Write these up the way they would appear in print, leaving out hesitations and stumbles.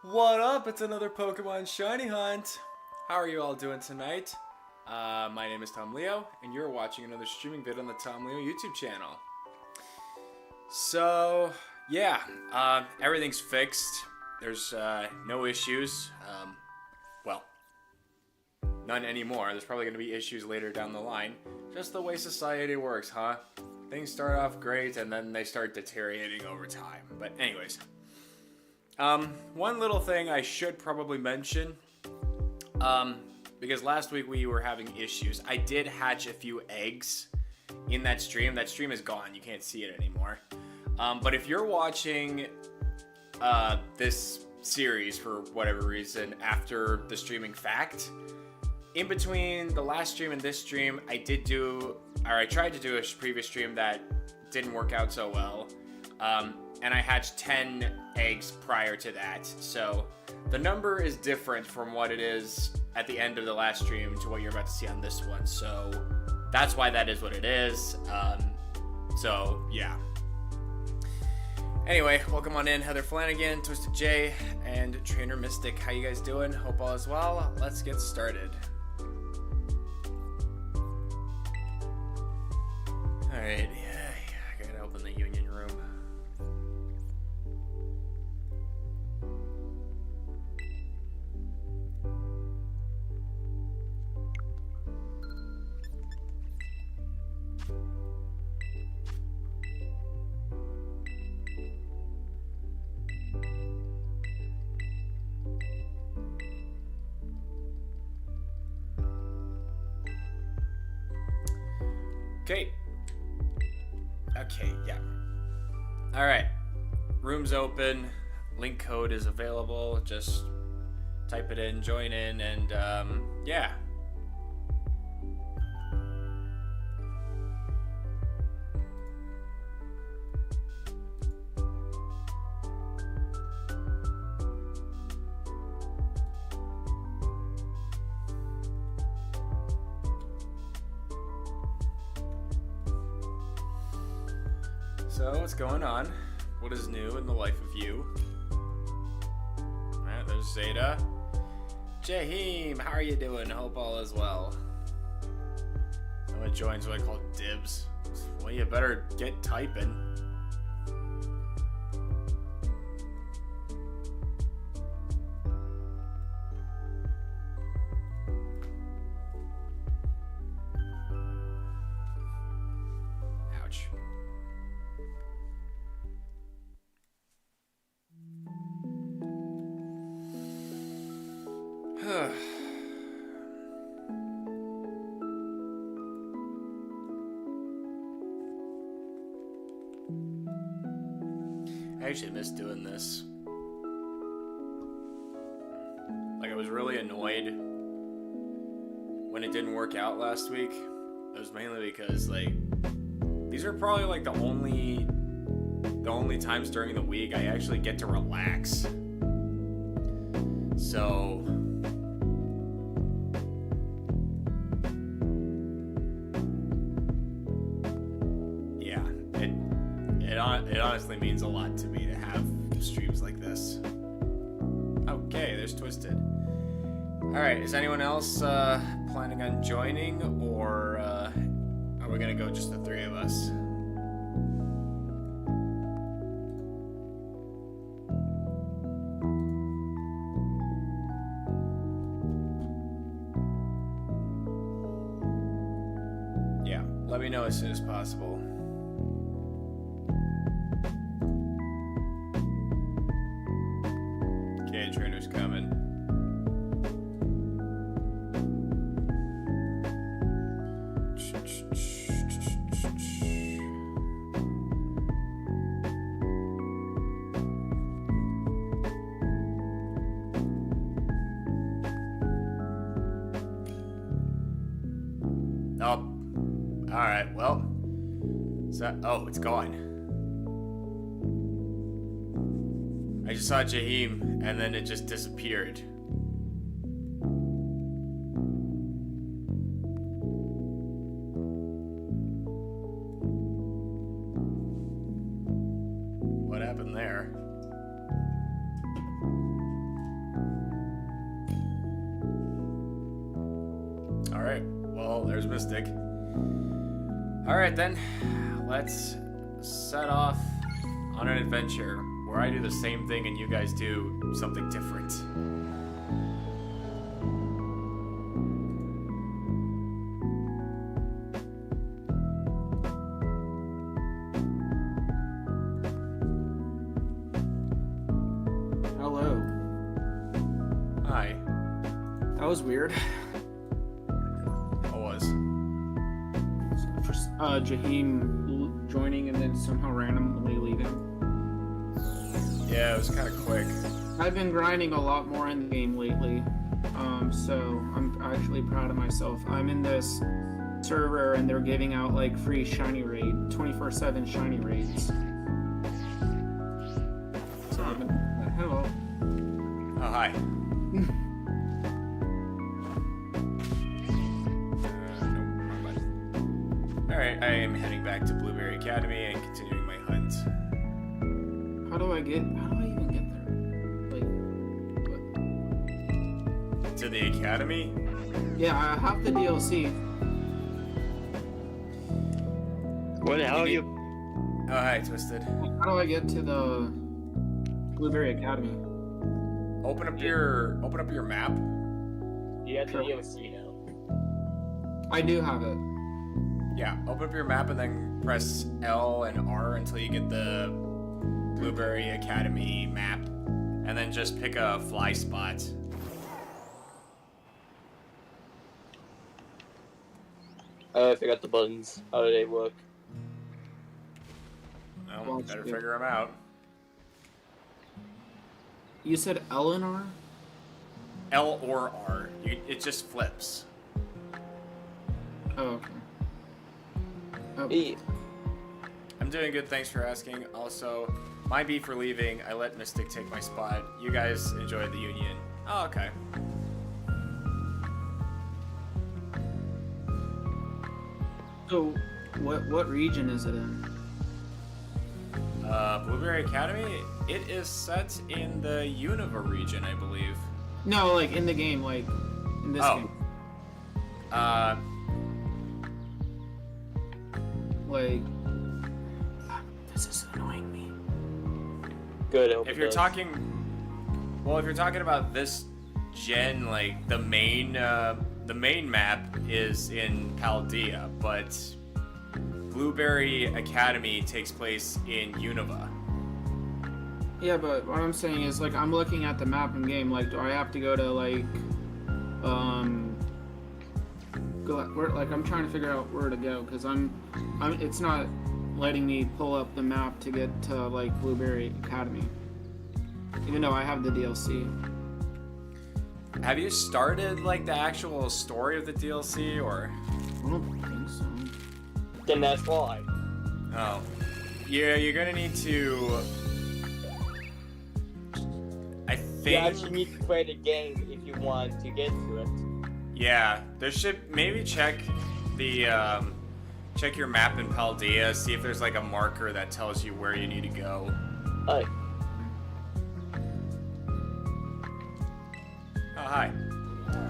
What up? It's another Pokemon Shiny Hunt. How are you all doing tonight? My name is Tom Leo, and you're watching another streaming vid on the Tom Leo YouTube channel. So, yeah, everything's fixed. There's no issues. Well, none anymore. There's probably going to be issues later down the line. Just the way society works, huh? Things start off great, and then they start deteriorating over time. But anyways, one little thing I should probably mention, because last week we were having issues. I did hatch a few eggs in that stream. That stream is gone. You can't see it anymore. But if you're watching this series for whatever reason after the streaming fact, in between the last stream and this stream, I tried to do a previous stream that didn't work out so well. And I hatched 10 eggs prior to that. So the number is different from what it is at the end of the last stream to what you're about to see on this one. So that's why that is what it is. So yeah. Anyway, welcome on in, Heather Flanagan, Twisted J, and Trainer Mystic. How you guys doing? Hope all is well. Let's get started. Alright, yeah, I gotta open the union room. Okay, yeah. Alright. Room's open. Link code is available. Just type it in, join in, and yeah. So, what's going on? What is new in the life of you? Alright, there's Zeta. Jaheem, how are you doing? Hope all is well. I'm gonna join what I call dibs. Well, you better get typing. Ouch. I actually miss doing this. Like, I was really annoyed when it didn't work out last week. It was mainly because, like, these are probably like the only times during the week I actually get to relax. So yeah, it honestly means a lot to me to have streams like this. Okay, there's Twisted. Alright, is anyone else planning on joining, or are we gonna go just the three of us? Yeah, let me know as soon as possible. Okay, trainer's coming. Oh, alright, well, oh, it's gone. I just saw Jaheim, and then it just disappeared. What happened there? well, there's Mystic. Alright then, let's set off on an adventure where I do the same thing and you guys do something different. Hello. Hi. That was weird. What was? Just Jaheim joining and then somehow randomly leaving. Yeah, it was kind of quick. I've been grinding a lot more in the game lately, so I'm actually proud of myself. I'm in this server and they're giving out like free shiny raid, 24/7 shiny raids. So I've been, hello. Oh, hi. Alright, I am heading back to Blueberry Academy and continuing my hunt. How do I even get there? Like, what? To the Academy? Yeah, I have the DLC. What the hell are you? Oh, hi, Twisted. How do I get to the Blueberry Academy? Open up your map. You got the DLC now. I do have it. Yeah, open up your map and then press L and R until you get the Blueberry Academy map. And then just pick a fly spot. I forgot the buttons. How do they work? Well, better figure them out. You said Eleanor? L or R. It just flips. Oh, okay. Oh. Hey, I'm doing good, thanks for asking. Also, my beef for leaving, I let Mystic take my spot. You guys enjoyed the Union. Oh, okay. So, what region is it in? Blueberry Academy, it is set in the Unova region, I believe. No, like in the game, like in this game. Like, this is annoying me. good. If you're talking about this gen, like the main map is in Paldea, but Blueberry Academy takes place in Unova. Yeah, but what I'm saying is, like, I'm looking at the map in game. Like, do I have to go to like, I'm trying to figure out where to go because it's not letting me pull up the map to get to like Blueberry Academy, even though I have the DLC. Have you started like the actual story of the DLC or? I don't think so. Then that's why. Oh, yeah, you're gonna need to. I think. You actually need to play the game if you want to get to it. Yeah, there should maybe check the check your map in Paldea, see if there's like a marker that tells you where you need to go. Hi. Oh, hi.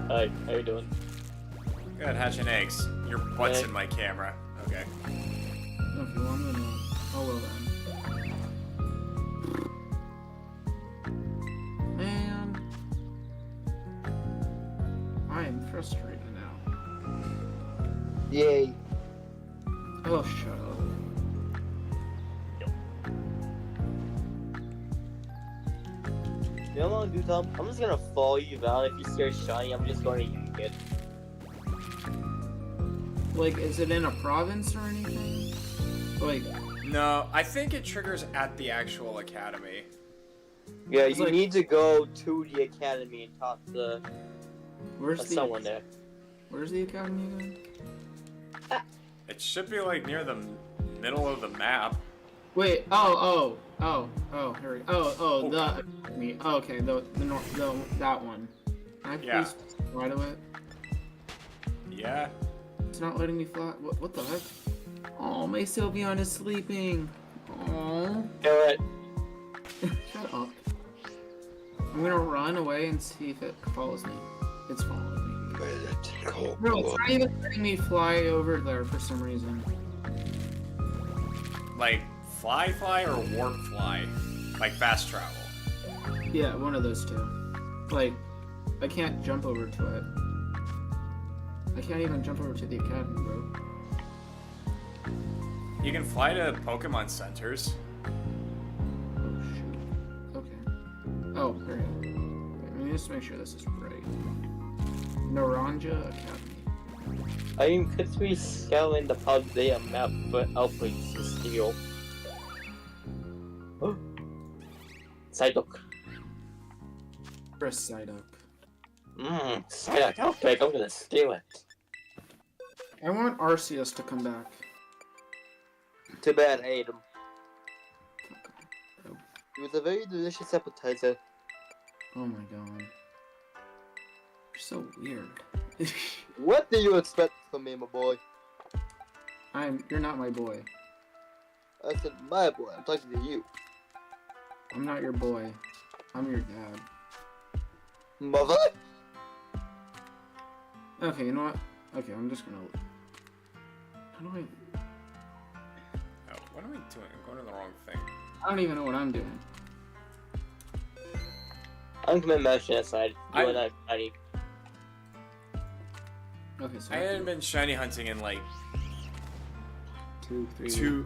Hi. How you doing? Good, hatching eggs. Your butt's Hey. in my camera. Okay. No, if you want to know. Oh well then. Man, I am frustrated now. Yay. Oh, shut up. You know what I'm gonna do, Tom? I'm just gonna follow you out. If you start shiny, I'm just going to use it. Like, is it in a province or anything? Like, No, I think it triggers at the actual academy. Yeah, It's you like- need to go to the academy and talk to where's the someone there. Where's the academy again? It should be like near the middle of the map. Wait. Oh. Here we go. Oh, the academy. Oh, okay, the that one. Can I please Yeah. fly to it? Yeah. It's not letting me fly. What the heck? Oh, my Sylveon is sleeping. Oh. Do it. Shut up. I'm gonna run away and see if it follows me. It's following me. No, it's not even letting me fly over there for some reason. Like fly or warp fly? Like fast travel? Yeah, one of those two. Like, I can't jump over to it. I can't even jump over to the academy, bro. You can fly to Pokemon centers. Oh, shoot. Okay. Oh, there you go. Wait, let me just make sure this is right. Naranja Academy. I am considering scaling the Paldea map for outbreaks to steal. Psyduck. Press Psyduck. Psyduck outbreak, I'm gonna steal it. I want Arceus to come back. Too bad I ate him. Oh, It was a very delicious appetizer. oh my god. You're so weird. What do you expect from me, my boy? You're not my boy. I said my boy, I'm talking to you. I'm not your boy. I'm your dad. Mother? Okay, you know what? Okay, I'm just gonna... How do I... Oh, what am I doing? I'm going to the wrong thing. I don't even know what I'm doing. I'm coming motion aside. You and I, Nani. Okay, so I hadn't been shiny hunting in like 2, 3...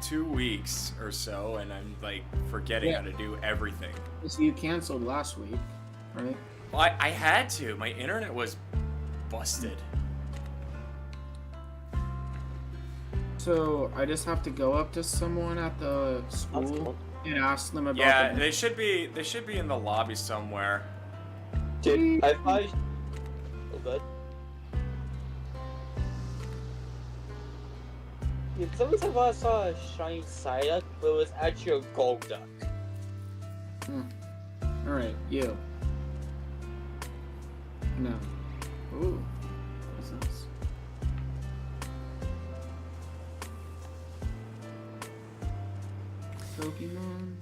two weeks or so, and I'm like forgetting how to do everything. So you canceled last week, right? Well, I had to. My internet was busted. So I just have to go up to someone at the school cool. and ask them about Yeah, the... they should be in the lobby somewhere. Dude, I probably... Oh, good. Yeah, someone said I saw a shiny Psyduck, but it was actually a gold duck. Alright, you. No. Ooh. What's this? Pokemon?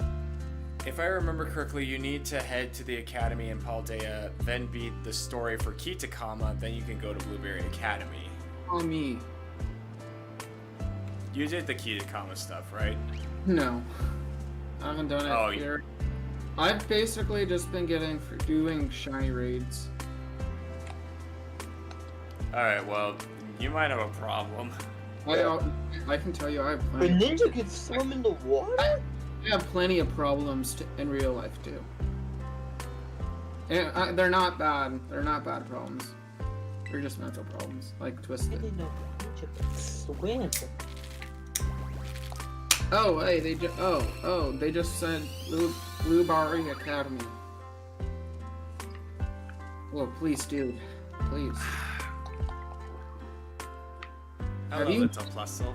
If I remember correctly, you need to head to the academy in Paldea, then beat the story for Kitakama, then you can go to Blueberry Academy. On me. You did the Kitakama stuff, right? No. I haven't done it Oh, here. I've basically just been doing shiny raids. Alright, well, you might have a problem. I can tell you I have But plenty. ninja can swim in the water? I have plenty of problems in real life too. And they're not bad. They're not bad problems. They're just mental problems, like I Twisted. didn't know ninja could swim. Oh, hey, they just said Blueberry Academy. Whoa, please, dude, please. Hello, Have you- little Plusle.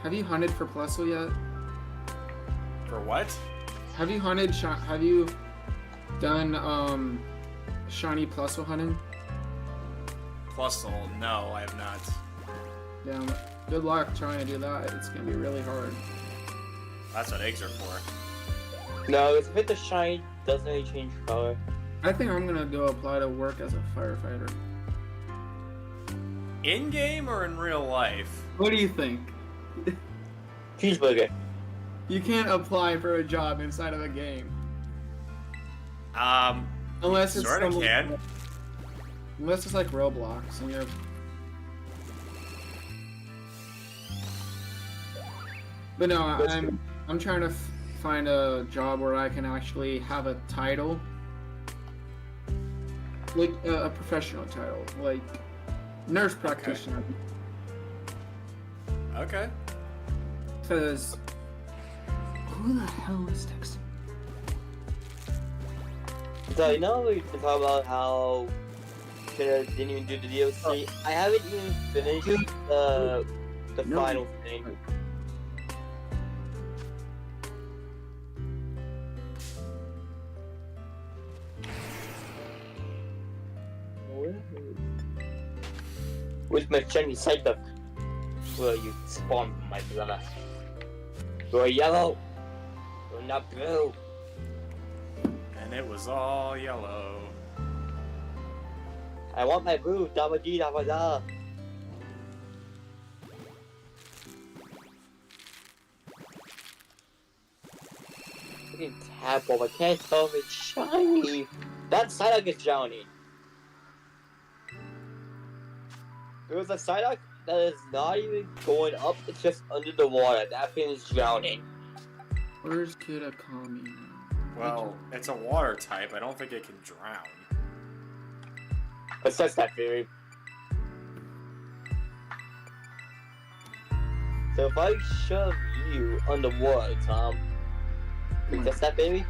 Have you hunted for Plusle yet? For what? Have you hunted? Have you done shiny Plusle hunting? Plusle, no, I have not. Damn. Good luck trying to do that. It's gonna be really hard. That's what eggs are for. No, it's a bit the shine doesn't really change color. I think I'm gonna go apply to work as a firefighter. In game or in real life? What do you think? Cheeseburger. You can't apply for a job inside of a game unless it's Sorta some- can. Unless it's like Roblox and you're. But no, I'm trying to find a job where I can actually have a title, like a professional title, like nurse practitioner. Okay. Because who the hell is texting? So you know we can talk about how didn't even do the DLC. I haven't even finished the No. final thing. With my shiny Psyduck, will you spawn my brother? You're yellow. You're not blue. And it was all yellow. I want my boo. Dabba dee dabba da. Freaking tadpole, I can't tell if it's shiny. That Psyduck is drowning. There's a Psyduck that is not even going up, it's just under the water. That thing is drowning. Where's Kudakami now? Well, it's a water type. I don't think it can drown. Assess that theory. So if I shove you underwater, Tom, can you test that, baby?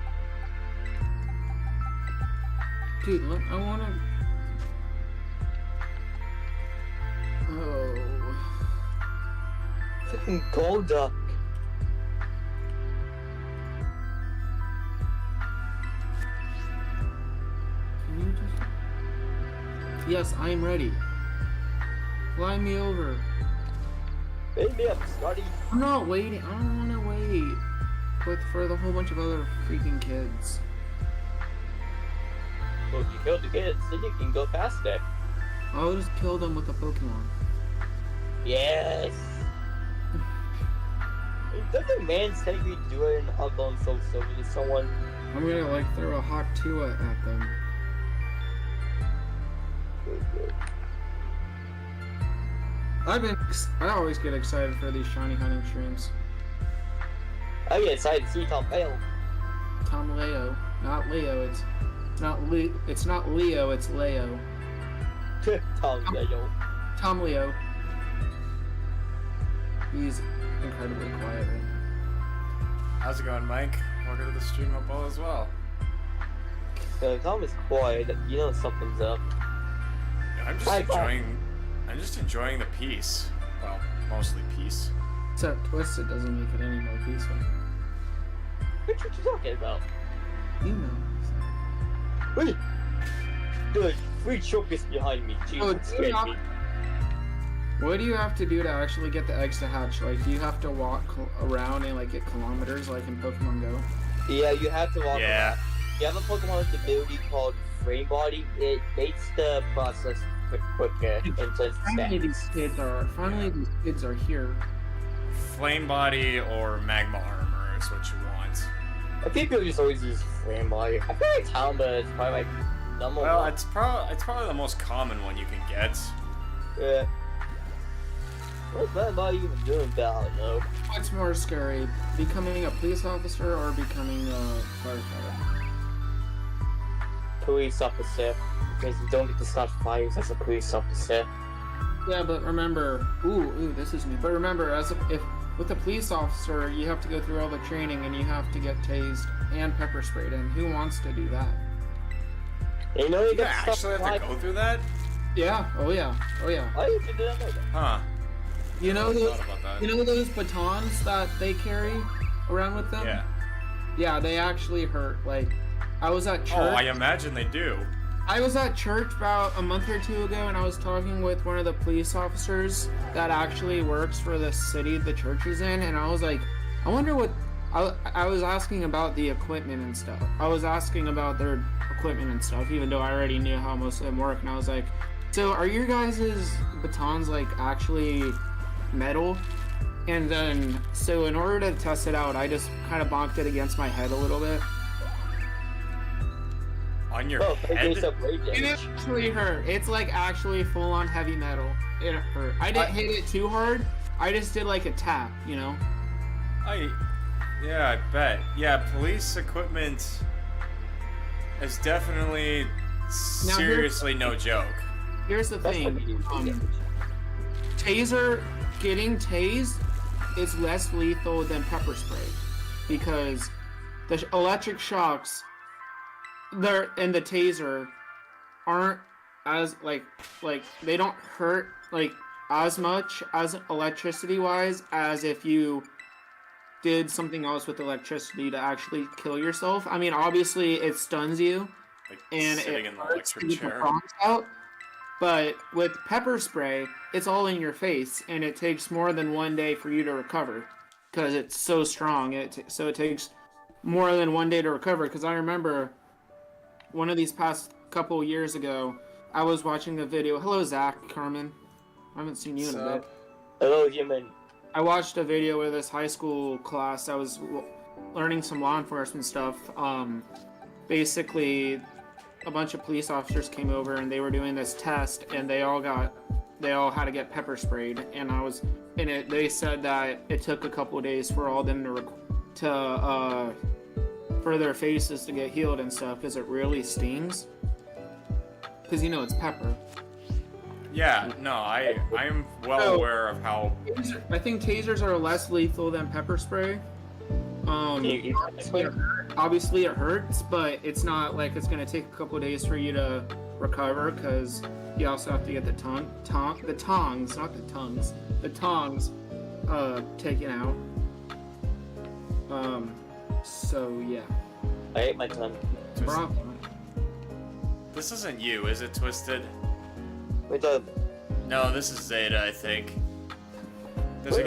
Dude, look, I wanna... Oh... Freaking gold duck. Can you just... Yes, I am ready. Fly me over. Baby, I'm starting. I'm not waiting. I don't want to wait for the whole bunch of other freaking kids. Well, if you killed the kids, then you can go faster. I'll just kill them with a Pokemon. Yes. Doesn't man technically do it and hug on so silly to someone? I'm gonna like throw a hot Tua at them. Good. I always get excited for these shiny hunting streams. I get excited to see Tom fail. Tom Leo, not Leo. It's not Leo. It's Leo. Tom Leo. Tom Leo. He's incredibly quiet right now. How's it going, Mike? Welcome to the stream. Hope all as well. Tom is quiet. You know something's up. I'm just enjoying the peace. Well, mostly peace. Except Twisted doesn't make it any more peaceful. What are you talking about? You know. Wait! The free choke is behind me. Jesus, it's scared me. What do you have to do to actually get the eggs to hatch? Like, do you have to walk around and like get kilometers like in Pokemon Go? Yeah, you have to walk Yeah. around. You have a Pokemon with the ability called Frame Body. It makes the process quicker and just Finally, these kids are here. Flame body or magma armor is what you want. I think people just always use Flame Body. I feel like Tamba is probably like number Well, one. it's probably the most common one you can get. Yeah. What's Flame Body even doing about though? What's more scary, becoming a police officer or becoming a firefighter? Police officer. Because you don't get to start fires as a police officer. Yeah, but remember, ooh, this is new. But remember, if with a police officer, you have to go through all the training and you have to get tased and pepper sprayed. And who wants to do that? You know you You get actually stuff have like. to go through that? Yeah. Oh yeah. Oh, you did not know that. Huh. You know I those, thought about that. you know those batons that they carry around with them? Yeah. Yeah, they actually hurt. Like, I was at church. Oh, I imagine they do. I was at church about a month or two ago, and I was talking with one of the police officers that actually works for the city the church is in, and I was like, I wonder what... I was asking about the equipment and stuff. I was asking about their equipment and stuff, even though I already knew how most of them work, and I was like, so are your guys' batons, like, actually metal? And then, so in order to test it out, I just kind of bonked it against my head a little bit. On your Oh, head? It actually hurt. It's like actually full on heavy metal. It hurt. I didn't hit it too hard. I just did like a tap, you know? Yeah, I bet. Yeah, police equipment is definitely seriously no joke. Here's the thing. Getting tased is less lethal than pepper spray because the electric shocks and the taser aren't as like they don't hurt like as much as electricity wise as if you did something else with electricity to actually kill yourself. I mean, obviously it stuns you Like and sitting it in the hurts to electric get the chair. prongs out. But with pepper spray, it's all in your face, and it takes more than one day for you to recover because it's so strong. So it takes more than one day to recover. Because I remember one of these past couple years ago, I was watching a video. Hello, Zach, Carmen. I haven't seen you in a bit. Hello, human. I watched a video with this high school class. I was learning some law enforcement stuff. Basically, a bunch of police officers came over and they were doing this test, and they all had to get pepper sprayed. And they said that it took a couple of days for all of them for their faces to get healed and stuff, because it really stings. Because it's pepper. Yeah, no, I'm well aware of how. I think tasers are less lethal than pepper spray. Obviously it hurts, but it's not like it's gonna take a couple of days for you to recover, because you also have to get the tongs taken out. So yeah. I hate my tongue. This isn't you, is it, Twisted? Wait, the... No, this is Zeta, I think. There's a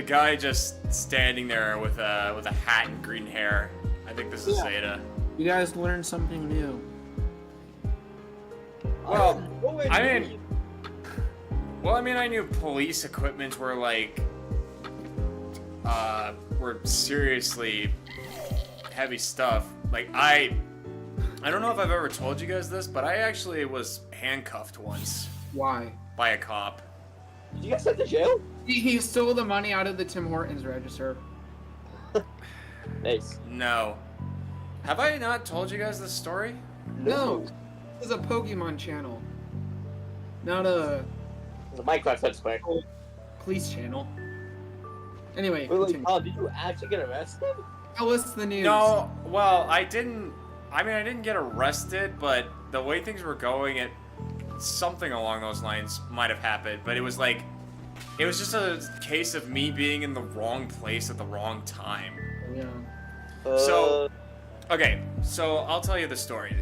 guy just standing there with a hat and green hair. I think this is Zeta. You guys learned something new. Well, I knew police equipment were were seriously heavy stuff. Like, I don't know if I've ever told you guys this, but I actually was handcuffed once. Why? By a cop. Did you get sent to jail? He stole the money out of the Tim Hortons register. Nice. No. Have I not told you guys this story? No. This is a Pokemon channel. Not a... It's a Minecraft Let's Play. Police channel. Anyway, wait, Tom, did you actually get arrested? Tell us the news. No, well, I didn't get arrested, but the way things were going, something along those lines might have happened, but it was just a case of me being in the wrong place at the wrong time. Yeah. So, okay, so I'll tell you the story.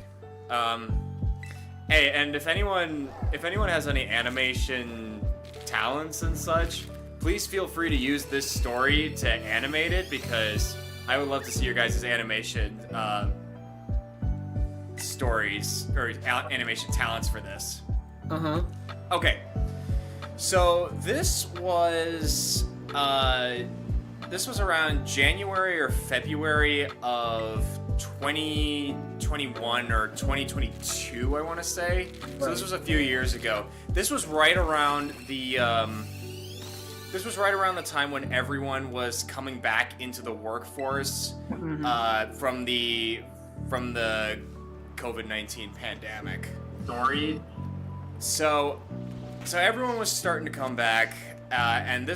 Hey, and if anyone has any animation talents and such, please feel free to use this story to animate it, because I would love to see your guys' animation stories or animation talents for this. Uh-huh. Okay. So this was around January or February of 2021 or 2022, I want to say. Right. So this was a few years ago. This was right around the time when everyone was coming back into the workforce from the COVID-19 pandemic. Sorry. So everyone was starting to come back, and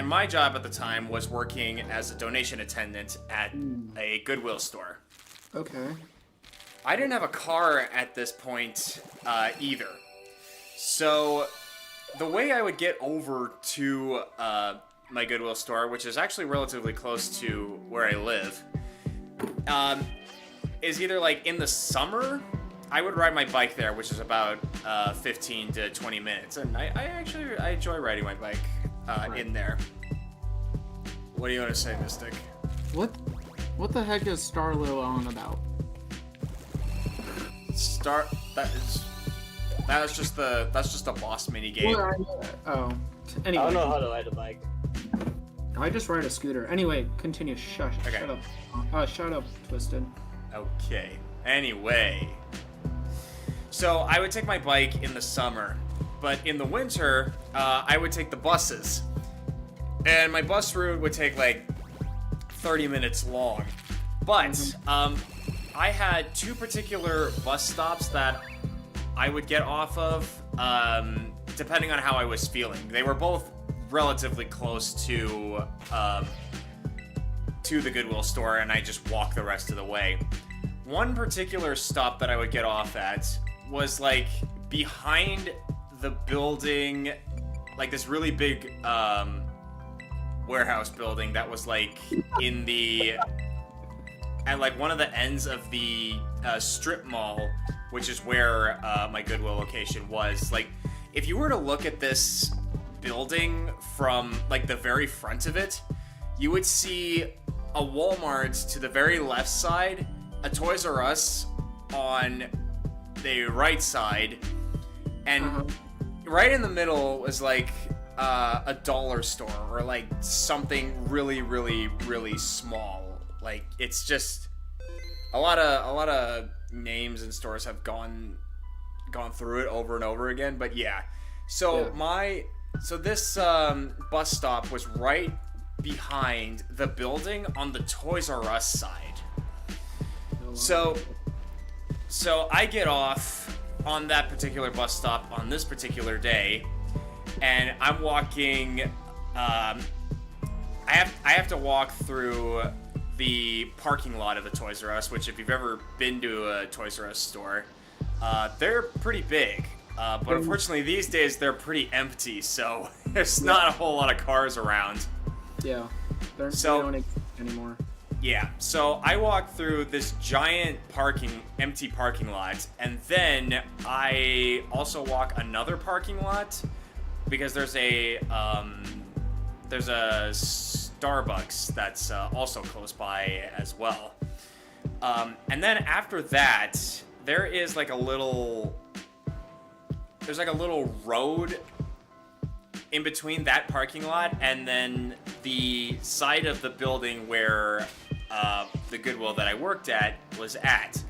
my job at the time was working as a donation attendant at a Goodwill store. Okay. I didn't have a car at this point either. So the way I would get over to my Goodwill store, which is actually relatively close to where I live, is either in the summer, I would ride my bike there, which is about 15 to 20 minutes, and I enjoy riding my bike in there. What do you want to say, Mystic? What the heck is Starlo on about? That's just a boss mini game. Anyway. I don't know how to ride a bike. I just ride a scooter. Anyway, continue. Shush. Okay. Shut up. Shut up, Twisted. Okay. Anyway. So I would take my bike in the summer, but in the winter, I would take the buses. And my bus route would take 30 minutes long. But I had two particular bus stops that I would get off of, depending on how I was feeling. They were both relatively close to the Goodwill store, and I just walked the rest of the way. One particular stop that I would get off at was behind the building, this really big warehouse building that was in the at one of the ends of the strip mall, which is where my Goodwill location was. If you were to look at this building from the very front of it, you would see a Walmart to the very left side, a Toys R Us on the right side, and right in the middle was like a dollar store or like something really, really, really small. Like it's just a lot of names and stores have gone through it over and over again. But yeah, so this bus stop was right behind the building on the Toys R Us side. So I get off on that particular bus stop on this particular day, and I'm walking. I have to walk through the parking lot of the Toys R Us, which if you've ever been to a Toys R Us store, they're pretty big. But unfortunately these days they're pretty empty, so there's not a whole lot of cars around. Yeah, they don't exist anymore. Yeah, so I walk through this giant empty parking lot, and then I also walk another parking lot because there's a Starbucks that's also close by as well. And then after that, there's like a little road in between that parking lot and then the side of the building where the Goodwill that I worked at was at,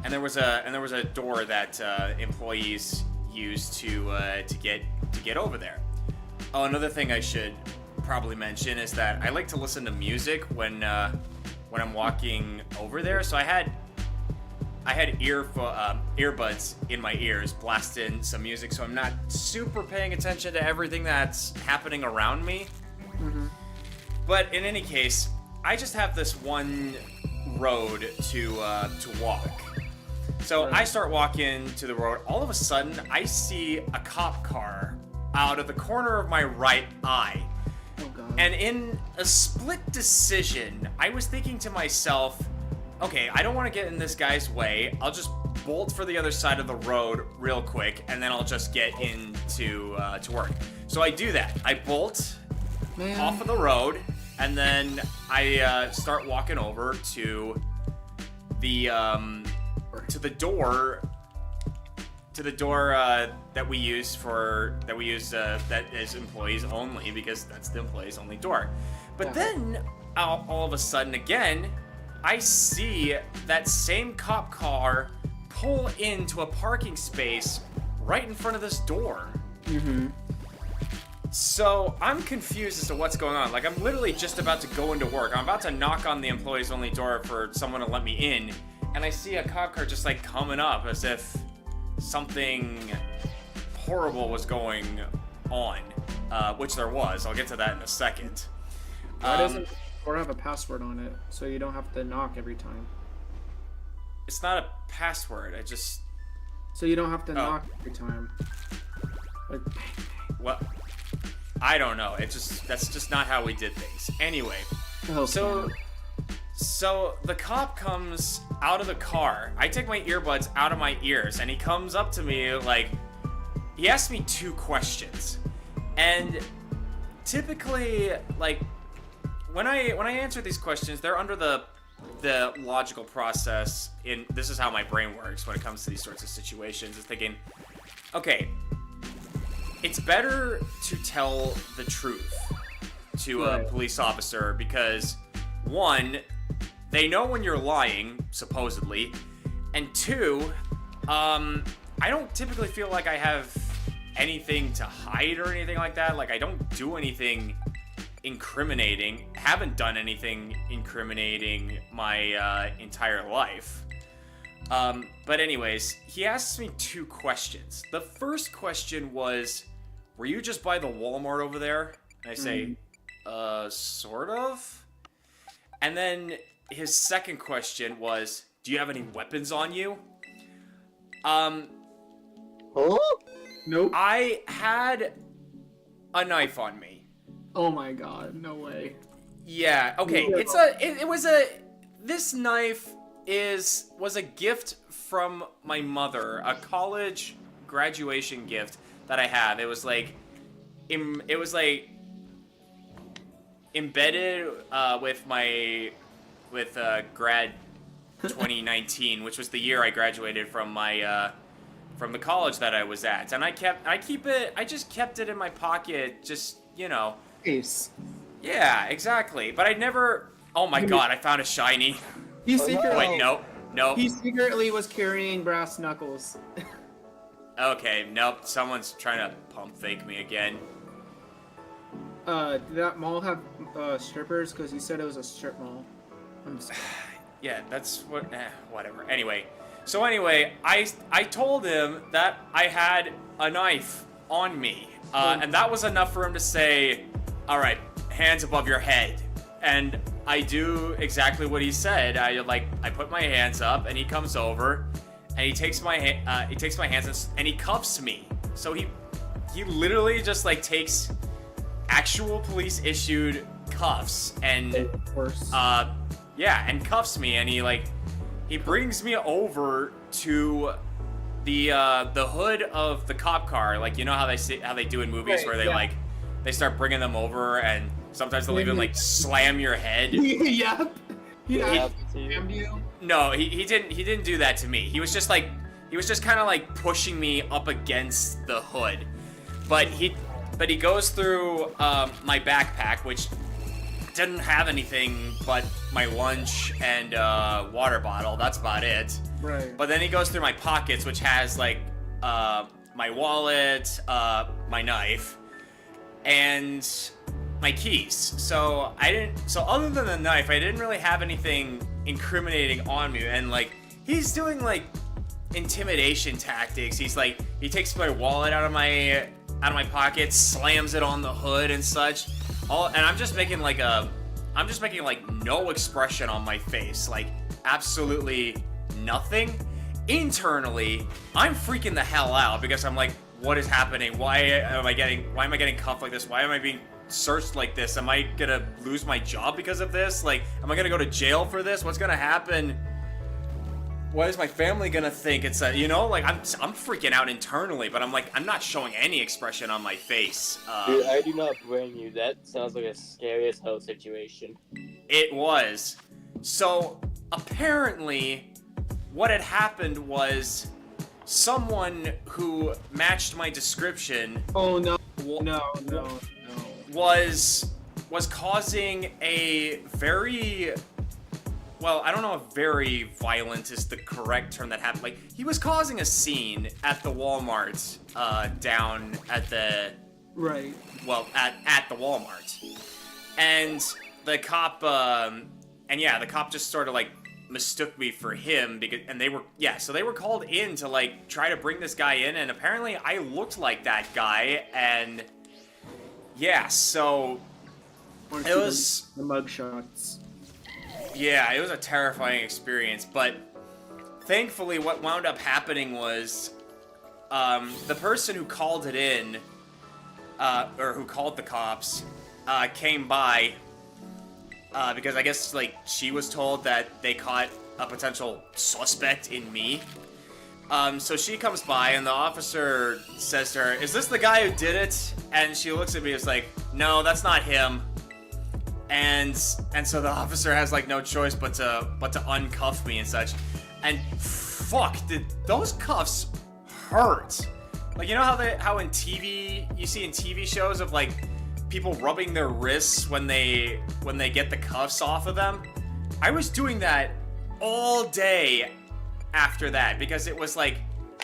and there was a door that employees used to get over there. Oh, another thing I should probably mention is that I like to listen to music when I'm walking over there. So I had earbuds in my ears, blasting some music, so I'm not super paying attention to everything that's happening around me. Mm-hmm. But in any case, I just have this one road to walk. So I start walking to the road. All of a sudden, I see a cop car out of the corner of my right eye. Oh, God. And in a split decision, I was thinking to myself, okay, I don't want to get in this guy's way. I'll just bolt for the other side of the road real quick, and then I'll just get into to work. So I do that. I bolt off of the road, and then I start walking over to the door that we use that is employees only, because that's the employees only door. But then all of a sudden again, I see that same cop car pull into a parking space right in front of this door. Mm-hmm. So I'm confused as to what's going on. Like, I'm literally just about to go into work. I'm about to knock on the employees only door for someone to let me in, and I see a cop car just like coming up as if something horrible was going on, which there was. I'll get to that in a second. Why doesn't the door have a password on it, so you don't have to knock every time? It's not a password. So you don't have to knock every time. Like, well, I don't know. That's just not how we did things. Anyway, so the cop comes out of the car. I take my earbuds out of my ears, and he comes up to me like, he asked me 2 questions, and typically, like, when I answer these questions, they're under the logical process. This is how my brain works when it comes to these sorts of situations. Is thinking, okay, it's better to tell the truth to a police officer because, 1, they know when you're lying, supposedly, and 2, I don't typically feel like I have anything to hide or anything like that. Like, I don't do anything incriminating, haven't done anything incriminating my entire life. But anyways, he asked me 2 questions. The first question was, were you just by the Walmart over there? And I say, sort of. And then his second question was, do you have any weapons on you? Nope. I had a knife on me. Oh my god, no way. Yeah, okay, this knife was a gift from my mother, a college graduation gift that I have. It was like embedded with grad 2019, which was the year I graduated from my the college that I was at, and I just kept it in my pocket, just, you know. Ace. Yeah, exactly. But I never. Oh my God! I found a shiny. He secretly. Wait, no. He secretly was carrying brass knuckles. Okay, nope. Someone's trying to pump fake me again. Did that mall have strippers? Because he said it was a strip mall. Yeah, that's what. Whatever. Anyway, I told him that I had a knife on me, and that was enough for him to say, "All right, hands above your head." And I do exactly what he said. I put my hands up, and he comes over, and he takes my hands and he cuffs me. So he literally just like takes actual police issued cuffs and and cuffs me, and he brings me over to the hood of the cop car, like, you know how they do in movies, where they start bringing them over, and sometimes they'll even like slam your head. Yep. He slammed you. No, he didn't do that to me. He was just kind of like pushing me up against the hood, but he goes through my backpack, which didn't have anything but my lunch and water bottle. That's about it. Right. But then he goes through my pockets, which has like my wallet, my knife, and my keys. So other than the knife, I didn't really have anything incriminating on me. And like, he's doing like intimidation tactics. He takes my wallet out of my pocket, slams it on the hood and such. And I'm just making like no expression on my face, like absolutely nothing. Internally, I'm freaking the hell out because I'm like, what is happening? Why am I getting cuffed like this? Why am I being searched like this? Am I gonna lose my job because of this? Like, am I gonna go to jail for this? What's gonna happen? What is my family gonna think? It's like, I'm freaking out internally, but I'm not showing any expression on my face. Dude, I do not blame you. That sounds like a scary as hell situation. It was. So apparently, what had happened was someone who matched my description. Oh no! No. Was causing a very. Well, I don't know if very violent is the correct term that happened. Like, he was causing a scene at the Walmart, down at the... Right. Well, at the Walmart. And the cop, the cop just sort of, like, mistook me for him, and they were called in to, like, try to bring this guy in, and apparently I looked like that guy, and... Yeah, so... It was... The mugshots. Yeah, it was a terrifying experience, but thankfully what wound up happening was the person who called it in, or who called the cops, came by because I guess, like, she was told that they caught a potential suspect in me. So she comes by, and the officer says to her, "Is this the guy who did it?" And she looks at me and is like, "No, that's not him." And so the officer has like no choice but to uncuff me and such. And fuck, did those cuffs hurt? Like, you know how in TV you see in TV shows of like people rubbing their wrists when they get the cuffs off of them? I was doing that all day after that because it was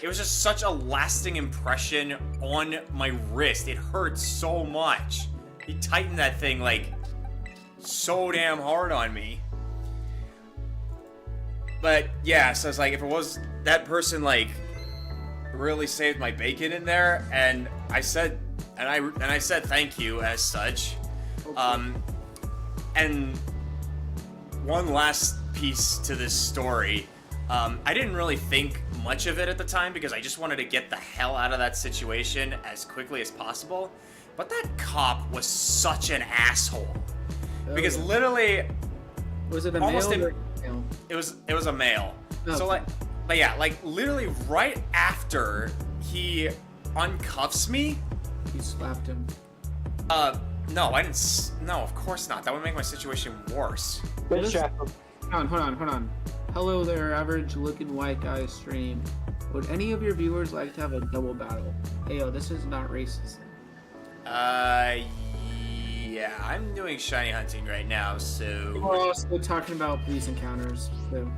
just such a lasting impression on my wrist. It hurt so much. He tightened that thing like so damn hard on me. But yeah, so it's like, if it was that person, like, really saved my bacon in there, and I said thank you as such. Okay. And one last piece to this story. I didn't really think much of it at the time because I just wanted to get the hell out of that situation as quickly as possible. But that cop was such an asshole. Because literally, was it a male or female? It was a male. Oh, so like literally right after he uncuffs me, you slapped him. No, I didn't. No, of course not. That would make my situation worse. Good shot. Hold on. Hello there, average looking white guy stream. Would any of your viewers like to have a double battle? Hey yo, this is not racist. Yeah, I'm doing shiny hunting right now, so... We're also talking about police encounters, so...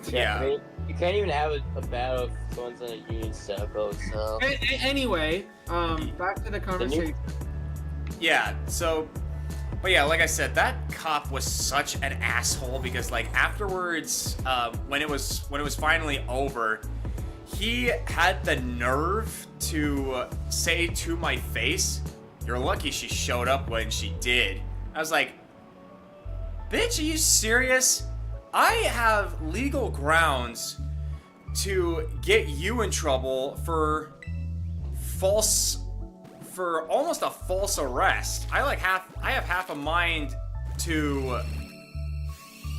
Yeah. I mean, you can't even have a battle if someone's in a union circle, so... Anyway, back to the conversation. Yeah, so... But yeah, like I said, that cop was such an asshole because, like, afterwards, when it was finally over, he had the nerve to say to my face, "You're lucky she showed up when she did." I was like, "Bitch, are you serious? I have legal grounds to get you in trouble for almost a false arrest. I have half a mind to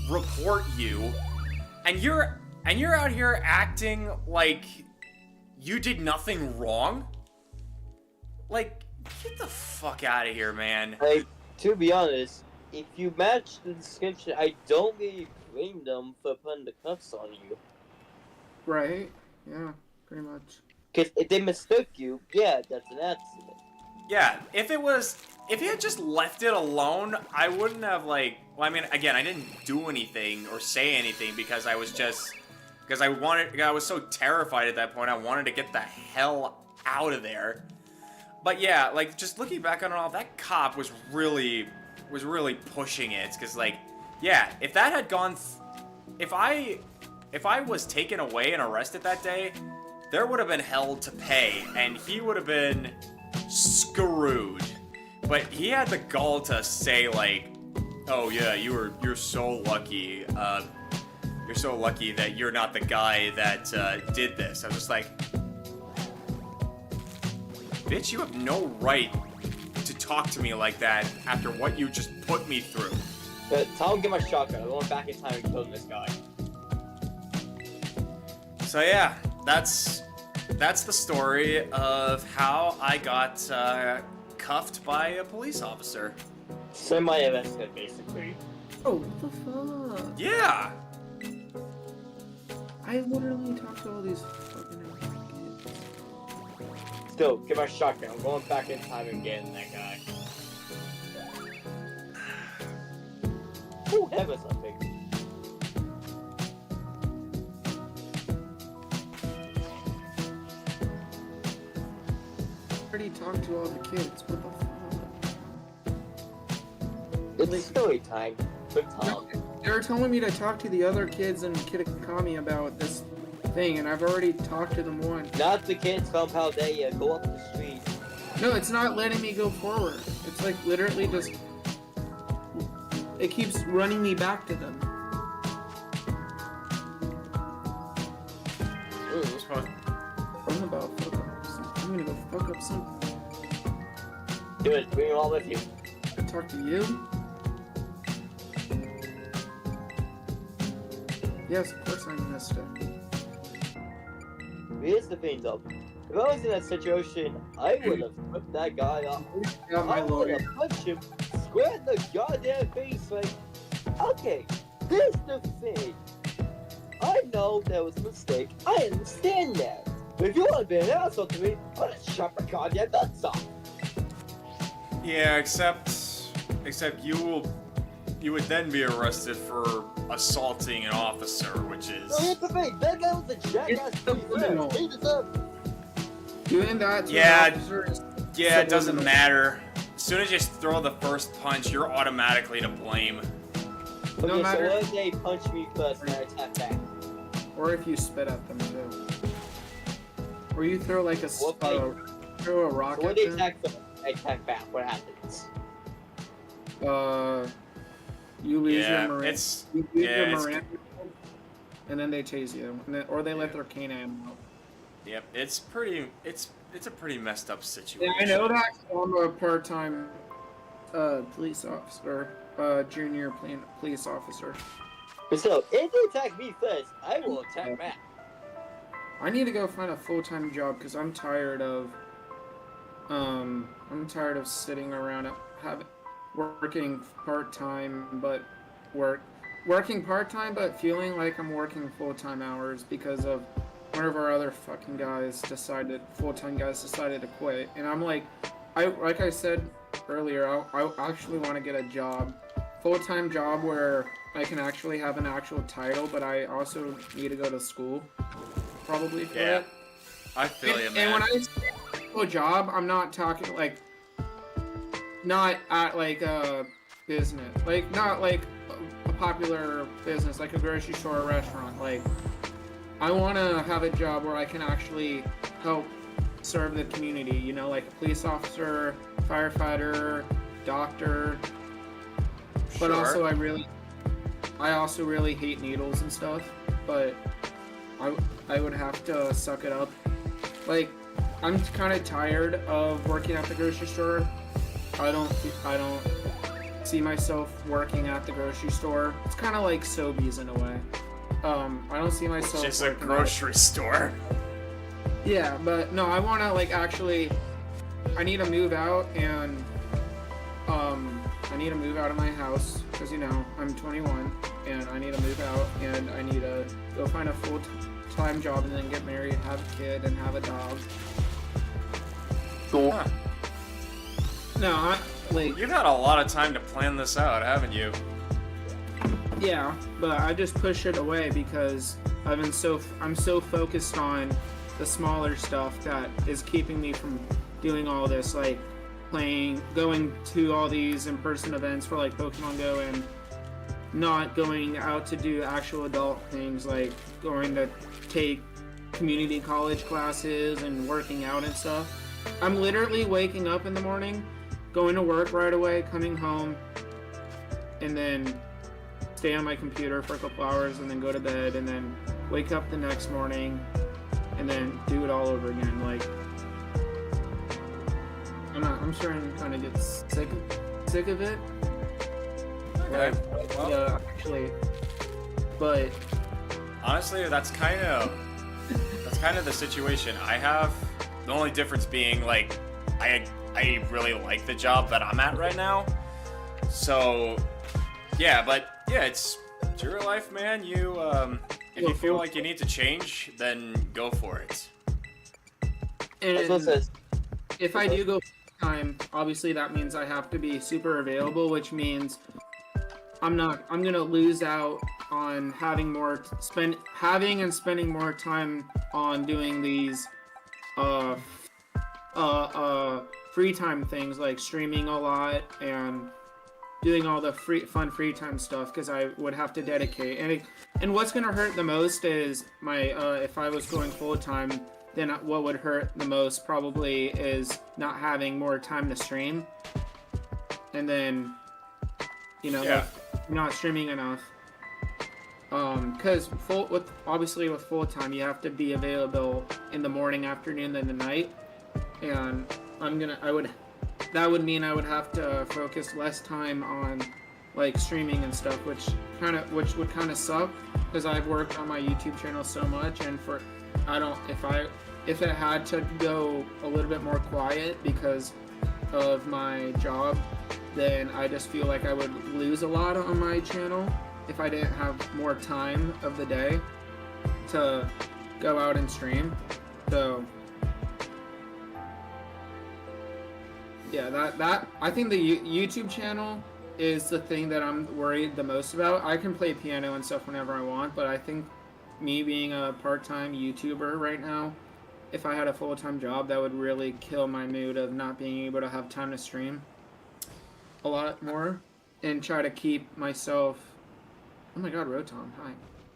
report you, and you're out here acting like you did nothing wrong. Like, get the fuck out of here, man." Like, to be honest, if you match the description, I don't really blame them for putting the cuffs on you. Right? Yeah, pretty much. Because if they mistook you, yeah, that's an accident. Yeah, if he had just left it alone, I wouldn't have, like... Well, I mean, again, I didn't do anything or say anything because I was just... Because I was so terrified at that point, I wanted to get the hell out of there. But yeah, like, just looking back on it all, that cop was really pushing it. Because, like, yeah, if that had gone... If I was taken away and arrested that day, there would have been hell to pay, and he would have been screwed. But he had the gall to say, like, "Oh yeah, you're so lucky. You're so lucky that you're not the guy that did this." I was just like, "Bitch, you have no right to talk to me like that after what you just put me through." Tell him to get my shotgun. I'm going back in time and killing this guy. So yeah, that's the story of how I got cuffed by a police officer. Semi-arrested, basically. Oh, what the fuck? Yeah. I literally talked to all these fucking kids. Still, get my shotgun. I'm going back in time and getting that guy. Ooh, that was something. I already talked to all the kids. What the fuck? It's story time. With Tom. They were telling me to talk to the other kids in Kitakami about this thing, and I've already talked to them once. Not the kids from Paldea. Go up the street. No, it's not letting me go forward. It's like literally just... It keeps running me back to them. I'm about to fuck up something. I'm gonna go fuck up something. Do it. Bring them all with you. I talk to you? Yes, of course I'm in this stuff. Here's the thing, though. If I was in that situation, I would have put that guy up. Yeah, my I would lawyer. have punched him square in the goddamn face. Like, okay, here's the thing. I know that was a mistake. I understand that. But if you want to be an asshole to me, I'm gonna chop my goddamn nuts off. Yeah, except you would then be arrested for assaulting an officer, which is... No, here's the thing. That guy was a jackass. It's subliminal. He deserved it. Doing that to Yeah, an officer is Yeah, it doesn't subliminal. matter. As soon as you throw the first punch, you're automatically to blame. Okay, No matter- so what if they punch me first and I attack back? Or if you spit at them too. Or you throw like a What throw a rock So when at they them. attack back, what happens? You lose Yeah, your Miranda. it's You lose yeah, your it's- Miranda, and then they chase you, and then, or they let their canine out. yep. It's a pretty messed up Yeah, situation. I know that. I'm a part-time police officer, junior police officer. But still, if they attack me first, I will attack back. I need to go find a full-time job because I'm tired of sitting around working part-time, but working part-time, but feeling like I'm working full-time hours because of one of our other fucking full-time guys decided to quit. And I'm like I said earlier, I actually want to get a job, full-time job where I can actually have an actual title, but I also need to go to school, probably for it. I feel you, man. And when I say a job, I'm not talking like, not at like a business, like not like a popular business, like a grocery store or restaurant. Like, I want to have a job where I can actually help serve the community, you know, like a police officer, firefighter, doctor. But also I also really hate needles and stuff, but I would have to suck it up. Like, I'm kind of tired of working at the grocery store. I don't see myself working at the grocery store. It's kind of like Sobeys in a way. I don't see myself. It's just a grocery store. Yeah, but no, I want to like actually. I need to move out and I need to move out of my house because, you know, I'm 21 and I need to move out and I need to go find a full-time job and then get married, have a kid, and have a dog. Cool. Huh. No, You've had a lot of time to plan this out, haven't you? yeah, but I just push it away because I'm so focused on the smaller stuff that is keeping me from doing all this, like going to all these in-person events for like Pokemon Go and not going out to do actual adult things like going to take community college classes and working out and stuff. I'm literally waking up in the morning, going to work right away, coming home, and then stay on my computer for a couple hours and then go to bed and then wake up the next morning and then do it all over again. Like, I'm starting to kind of get sick of it. Okay. Well, Yeah, actually, but honestly, that's kind of the situation I have. The only difference being, like, I really like the job that I'm at right now. So, yeah, but yeah, it's your life, man. You if you feel like you need to change, then go for it. and That's what it says. if I do go full-time, obviously that means I have to be super available, which means I'm gonna lose out on having and spending more time on doing these free time things like streaming a lot and doing all the fun free time stuff, because I would have to dedicate. And what's gonna hurt the most is my if I was going full time, then what would hurt the most probably is not having more time to stream, and then, you know, Yeah. like, not streaming enough. Because with full time, you have to be available in the morning, afternoon, and the night, and that would mean I would have to focus less time on like streaming and stuff, which would kind of suck, because I've worked on my YouTube channel so much, and if it had to go a little bit more quiet because of my job, then I just feel like I would lose a lot on my channel if I didn't have more time of the day to go out and stream. So yeah, that I think the YouTube channel is the thing that I'm worried the most about. I can play piano and stuff whenever I want, but I think me being a part-time YouTuber right now, if I had a full-time job, that would really kill my mood of not being able to have time to stream a lot more and try to keep myself. Oh my God, Rotom,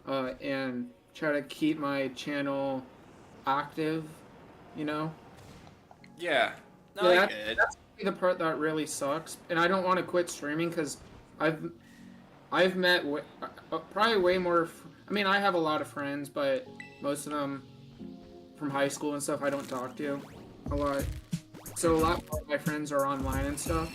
hi. And try to keep my channel active, you know? Yeah. No, I get it. That's the part that really sucks, and I don't want to quit streaming because I've met probably way more. I mean, I have a lot of friends, but most of them from high school and stuff I don't talk to a lot. So a lot more of my friends are online and stuff.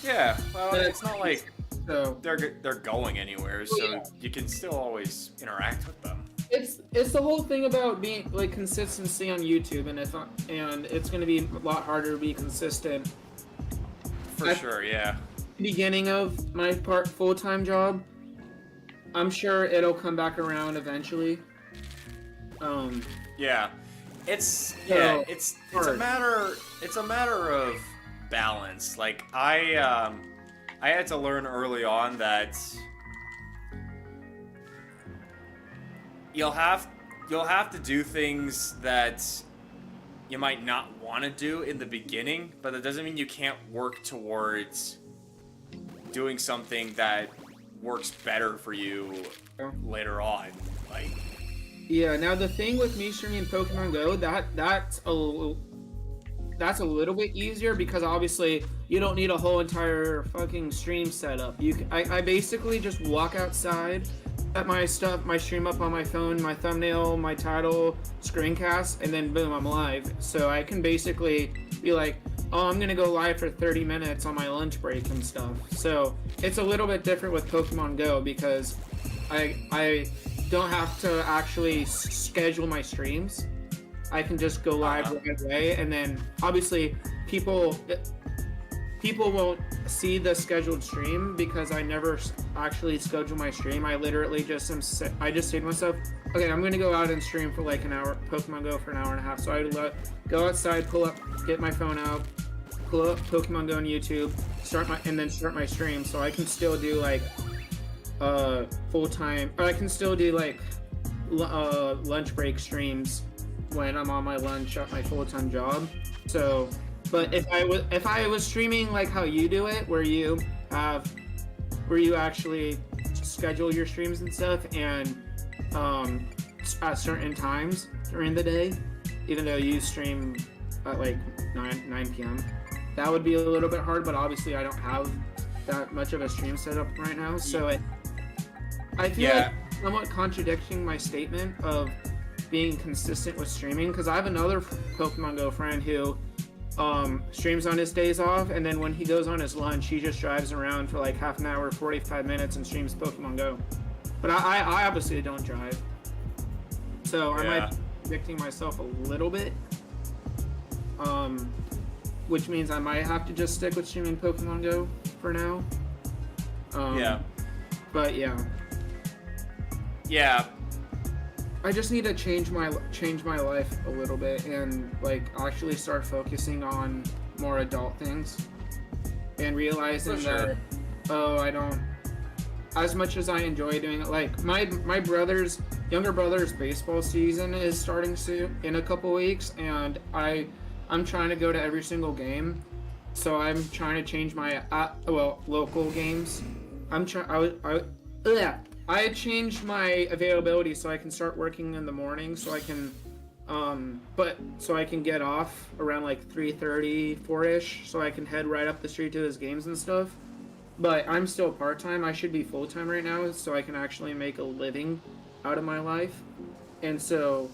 Yeah. Well, it's not like So they're going anywhere, so Yeah. you can still always interact with them. it's the whole thing about being like consistency on YouTube, and it's going to be a lot harder to be consistent. For sure, yeah. beginning of my full-time job. I'm sure it'll come back around eventually. Yeah, it's a matter of balance. Like I had to learn early on that you'll have to do things that you might not want to do in the beginning, but that doesn't mean you can't work towards doing something that works better for you later on. Like, yeah. Now the thing with me streaming Pokemon Go, that's a little bit easier because obviously you don't need a whole entire fucking stream setup. I basically just walk outside, set my stream up on my phone, my thumbnail, my title, screencast, and then boom, I'm live. So I can basically be like, oh, I'm gonna go live for 30 minutes on my lunch break and stuff. So it's a little bit different with Pokemon Go because I don't have to actually schedule my streams. I can just go live right away, and then obviously people won't see the scheduled stream because I never actually schedule my stream. I literally just say to myself, okay, I'm gonna go out and stream for like an hour, Pokemon Go for an hour and a half. So I go outside, get my phone out, pull up Pokemon Go on YouTube, start my stream, so I can still do like full-time, or I can still do like lunch break streams when I'm on my lunch at my full-time job. So, but if I was streaming like how you do it, where you actually schedule your streams and stuff, and at certain times during the day, even though you stream at like 9 p.m., that would be a little bit hard. But obviously, I don't have that much of a stream set up right now, so I feel like somewhat contradicting my statement of being consistent with streaming, because I have another Pokemon Go friend who streams on his days off, and then when he goes on his lunch, he just drives around for like half an hour, 45 minutes, and streams Pokemon Go. But I obviously don't drive, so I might be contradicting myself a little bit, which means I might have to just stick with streaming Pokemon Go for now. But yeah. I just need to change my life a little bit and like actually start focusing on more adult things and realizing that I don't, as much as I enjoy doing it, like my younger brother's baseball season is starting soon in a couple weeks, and I'm trying to go to every single game, so I'm trying to change my local games. I changed my availability so I can start working in the morning, so I can get off around like 3:30, 4-ish, so I can head right up the street to his games and stuff. But I'm still part-time. I should be full-time right now, so I can actually make a living out of my life. And so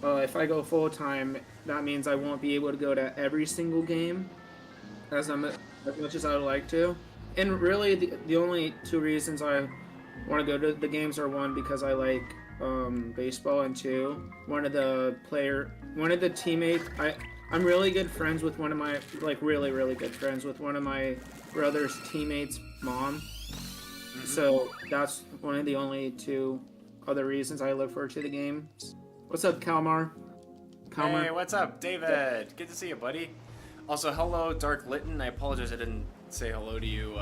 if I go full-time, that means I won't be able to go to every single game as much as I would like to. And really, the only two reasons I want to go to the games are, one, because I like baseball, and two, one of the teammates. I'm really good friends with one of my really good friends with one of my brother's teammates' mom. Mm-hmm. So that's one of the only two other reasons I look forward to the games. What's up, Kalmar? Hey, what's up, David? Good to see you, buddy. Also, hello, Dark Litton. I apologize I didn't say hello to you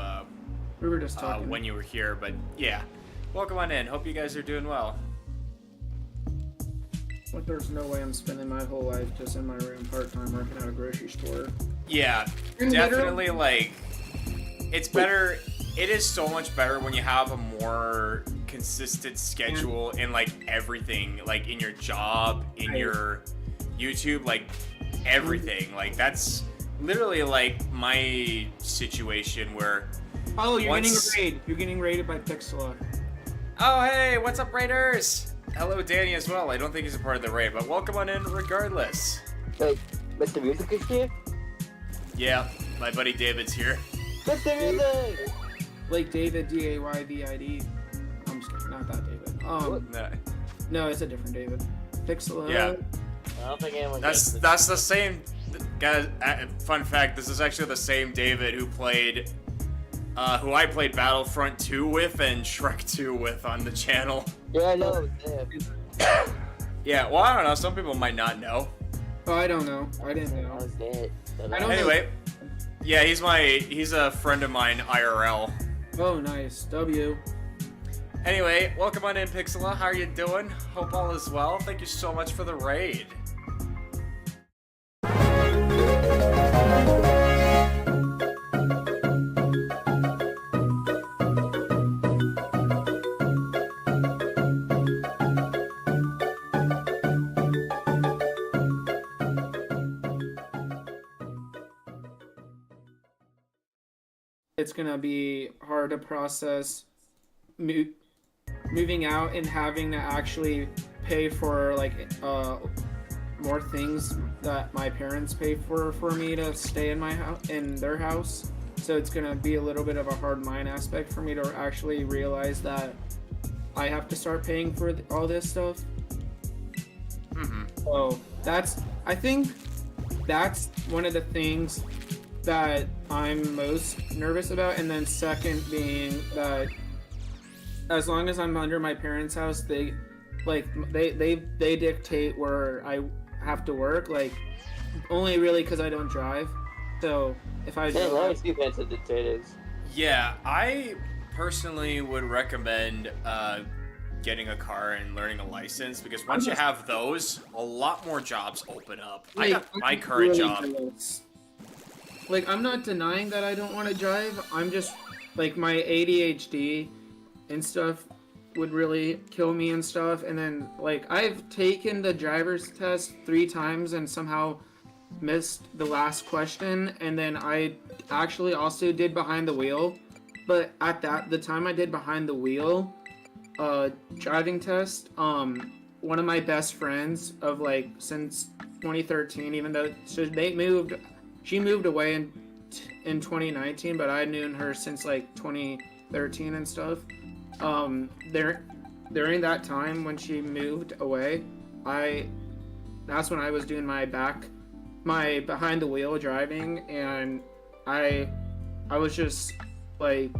we were just talking when you were here, but yeah. Welcome on in. Hope you guys are doing well. Like, there's no way I'm spending my whole life just in my room part-time working at a grocery store. Yeah, definitely, like, it's better. It is so much better when you have a more consistent schedule in, like, everything. Like, in your job, in your YouTube, like, everything. Like, that's literally, like, my situation where... Oh, you're getting raided by Pixela. Oh, hey, what's up, Raiders? Hello, Danny, as well. I don't think he's a part of the raid, but welcome on in regardless. Wait, Mr. Music is here? Yeah, my buddy David's here. Mr. Music! Like David, D-A-Y-V-I-D. I'm just kidding, not that David. No, it's a different David. Pixela. Yeah. I don't think anyone That's the same... Guys, fun fact, this is actually the same David who played who I played Battlefront 2 with and Shrek 2 with on the channel. Yeah, I know. Yeah. Yeah, well, I don't know. Some people might not know. Oh, I don't know. I didn't I know. was dead. I don't know. Anyway, yeah, he's a friend of mine, IRL. Oh, nice. W. Anyway, welcome on in, Pixela. How are you doing? Hope all is well. Thank you so much for the raid. It's gonna be hard to process moving out and having to actually pay for like more things that my parents pay for me to stay in my house, in their house. So it's gonna be a little bit of a hard mind aspect for me to actually realize that I have to start paying for all this stuff. So I think that's one of the things that I'm most nervous about, and then second being that as long as I'm under my parents' house, they dictate where I have to work, like only really because I don't drive. So if I Yeah, drive, nice defense of dictators. Yeah, I personally would recommend getting a car and learning a license, because once you have those, a lot more jobs open up. I got my current job. Like, I'm not denying that I don't want to drive. I'm just, like, my ADHD and stuff would really kill me and stuff. And then, like, I've taken the driver's test 3 times and somehow missed the last question. And then I actually also did behind the wheel. But at the time I did behind the wheel driving test, one of my best friends of, like, since 2013, even though she moved away in 2019, but I'd known her since like 2013 and stuff. During that time when she moved away, that's when I was doing my behind the wheel driving, and I was just like,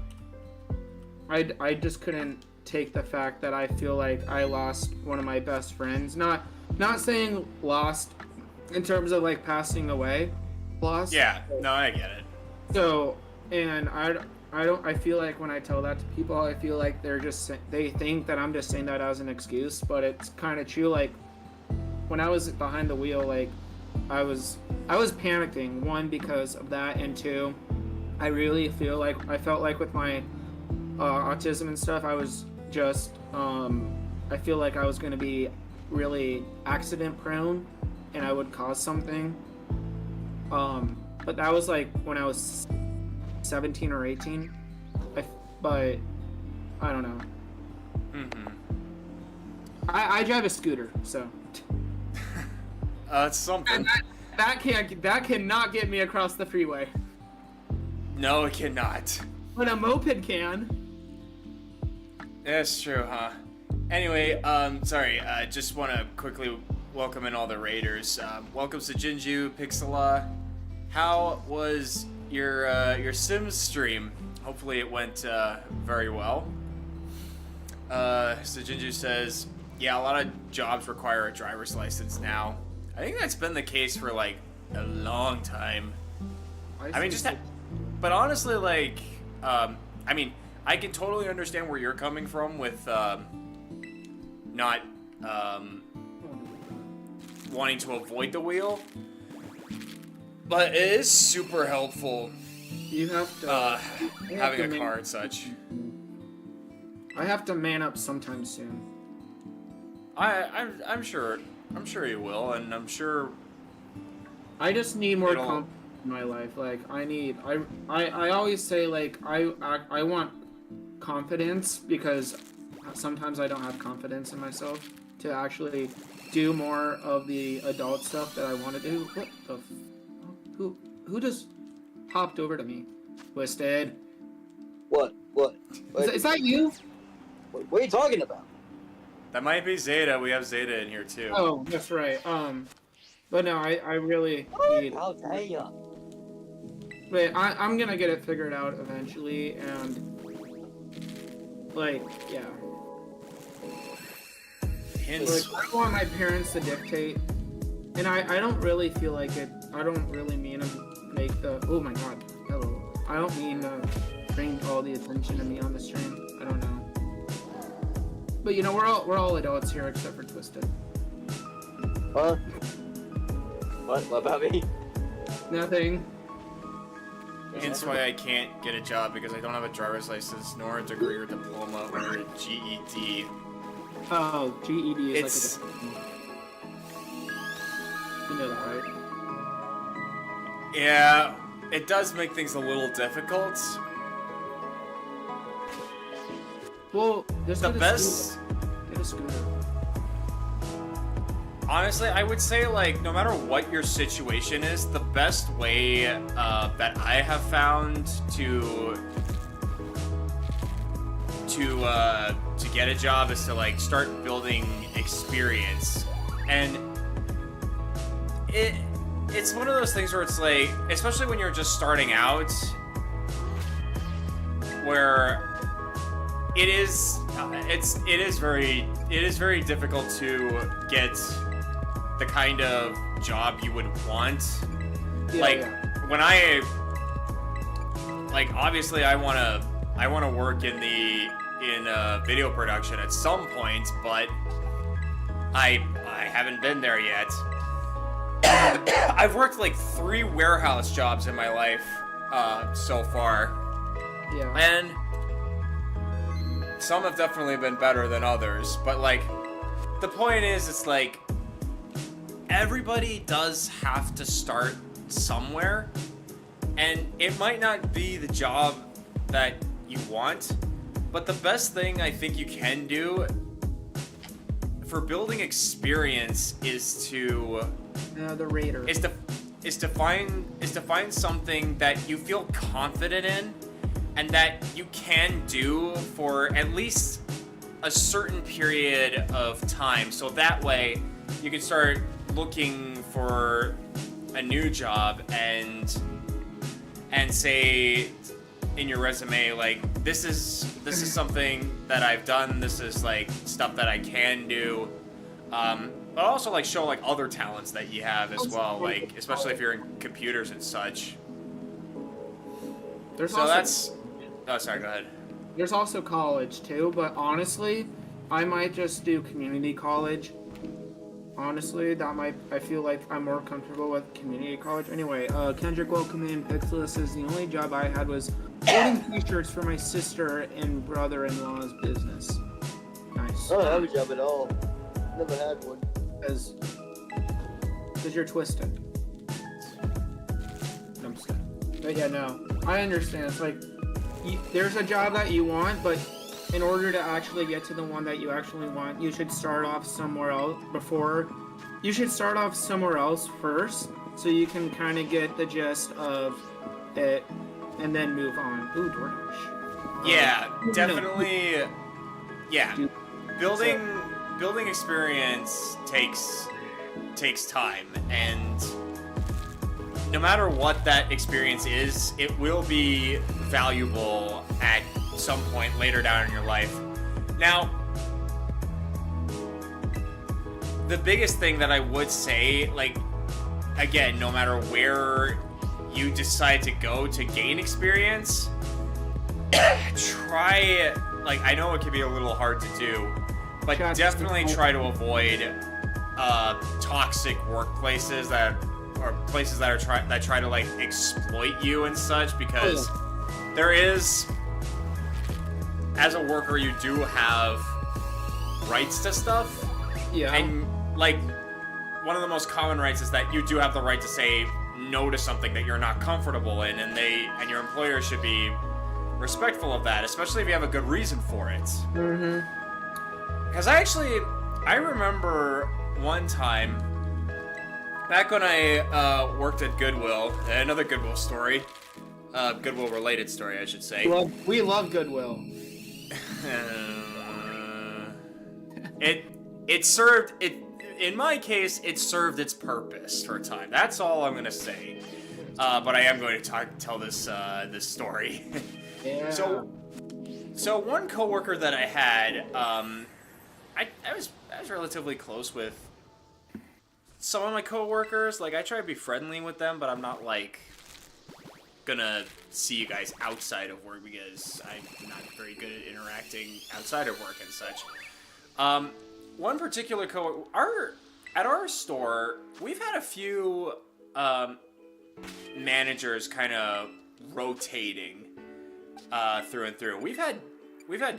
I just couldn't take the fact that I feel like I lost one of my best friends. Not saying lost in terms of like passing away. Lost. Yeah, no, I get it. So, and I feel like when I tell that to people, I feel like they think that I'm just saying that as an excuse, but it's kind of true. Like, when I was behind the wheel, like, I was panicking, 1, because of that, and 2, I really I felt like with my autism and stuff, I was just, I feel like I was going to be really accident prone, and I would cause something. But that was like when I was 17 or 18. But I don't know. I drive a scooter, so. It's something. That cannot get me across the freeway. No, it cannot. But a moped can. That's true, huh? Anyway, sorry, just want to quickly welcome in all the raiders. Welcome to Jinju, Pixela. How was your Sims stream? Hopefully it went very well. So Jinju says, yeah, a lot of jobs require a driver's license now. I think that's been the case for like a long time. But honestly, like, I mean, I can totally understand where you're coming from with not wanting to avoid the wheel, but it is super helpful. You have to having a car and such. I have to man up sometime soon. I'm sure you will, and I'm sure. I just need more confidence in my life. Like I always say, like, I want confidence, because sometimes I don't have confidence in myself to actually do more of the adult stuff that I want to do. What the who just hopped over to me? Twisted. What? Is that you? What are you talking about? That might be Zeta. We have Zeta in here too. Oh, that's right. But no, I really need. How dare you? Wait, I'm gonna get it figured out eventually, and like, yeah. Hints. Like, I want my parents to dictate, and I don't really feel like it. I don't really mean to make the. Oh my god, hello. I don't mean to bring all the attention to me on the stream. I don't know. But you know, we're all adults here except for Twisted. Huh? What about me? Nothing. Hence why I can't get a job, because I don't have a driver's license, nor a degree or diploma, or a GED. Oh, GED is It's... like a... You know that, right? Yeah, it does make things a little difficult. Well, just The get a best... scooter. Get a scooter. Honestly, I would say, like, no matter what your situation is, the best way that I have found to get a job is to, like, start building experience. And it's one of those things where it's like, especially when you're just starting out, where it is very difficult to get the kind of job you would want. Yeah, like yeah. when obviously I want to work in video production at some point, but I haven't been there yet. I've worked like 3 warehouse jobs in my life so far. Yeah. And some have definitely been better than others, but like the point is, it's like everybody does have to start somewhere, and it might not be the job that you want, but the best thing I think you can do for building experience is to The Raider. is to find something that you feel confident in and that you can do for at least a certain period of time, so that way you can start looking for a new job and say in your resume, like, this is something that I've done, this is like stuff that I can do, but also like show like other talents that you have as well, like especially if you're in computers and such. There's So also, that's oh, sorry, go ahead. There's also college too, but honestly, I might just do community college. Honestly, I feel like I'm more comfortable with community college. Anyway, Kendrick, welcome in. Pixela says the only job I had was holding t-shirts for my sister and brother-in-law's business. Nice. I don't have a job at all. Never had one. Because you're twisted. I'm just kidding. But yeah, no. I understand. It's like, there's a job that you want, but in order to actually get to the one that you actually want, you should start off somewhere else You should start off somewhere else first, so you can kind of get the gist of it, and then move on. Ooh, DoorDash. Yeah, definitely. Yeah, building experience takes time, and no matter what that experience is, it will be valuable at some point later down in your life. Now, the biggest thing that I would say, like, again, no matter where you decide to go to gain experience, try, like, I know it can be a little hard to do, but definitely try to avoid toxic workplaces that try to like exploit you and such, because there is, as a worker, you do have rights to stuff. Yeah. And like one of the most common rights is that you do have the right to say no to something that you're not comfortable in, and your employer should be respectful of that, especially if you have a good reason for it. Mm-hmm. Because I remember one time back when I worked at Goodwill, another Goodwill story, Goodwill related story, I should say. We love Goodwill. It served it. In my case, it served its purpose for a time. That's all I'm gonna say. but I am going to tell this this story. Yeah. So one coworker that I had, I was relatively close with some of my coworkers. Like, I try to be friendly with them, but I'm not like gonna see you guys outside of work because I'm not very good at interacting outside of work and such. One particular at our store, we've had a few managers kind of rotating through and through. We've had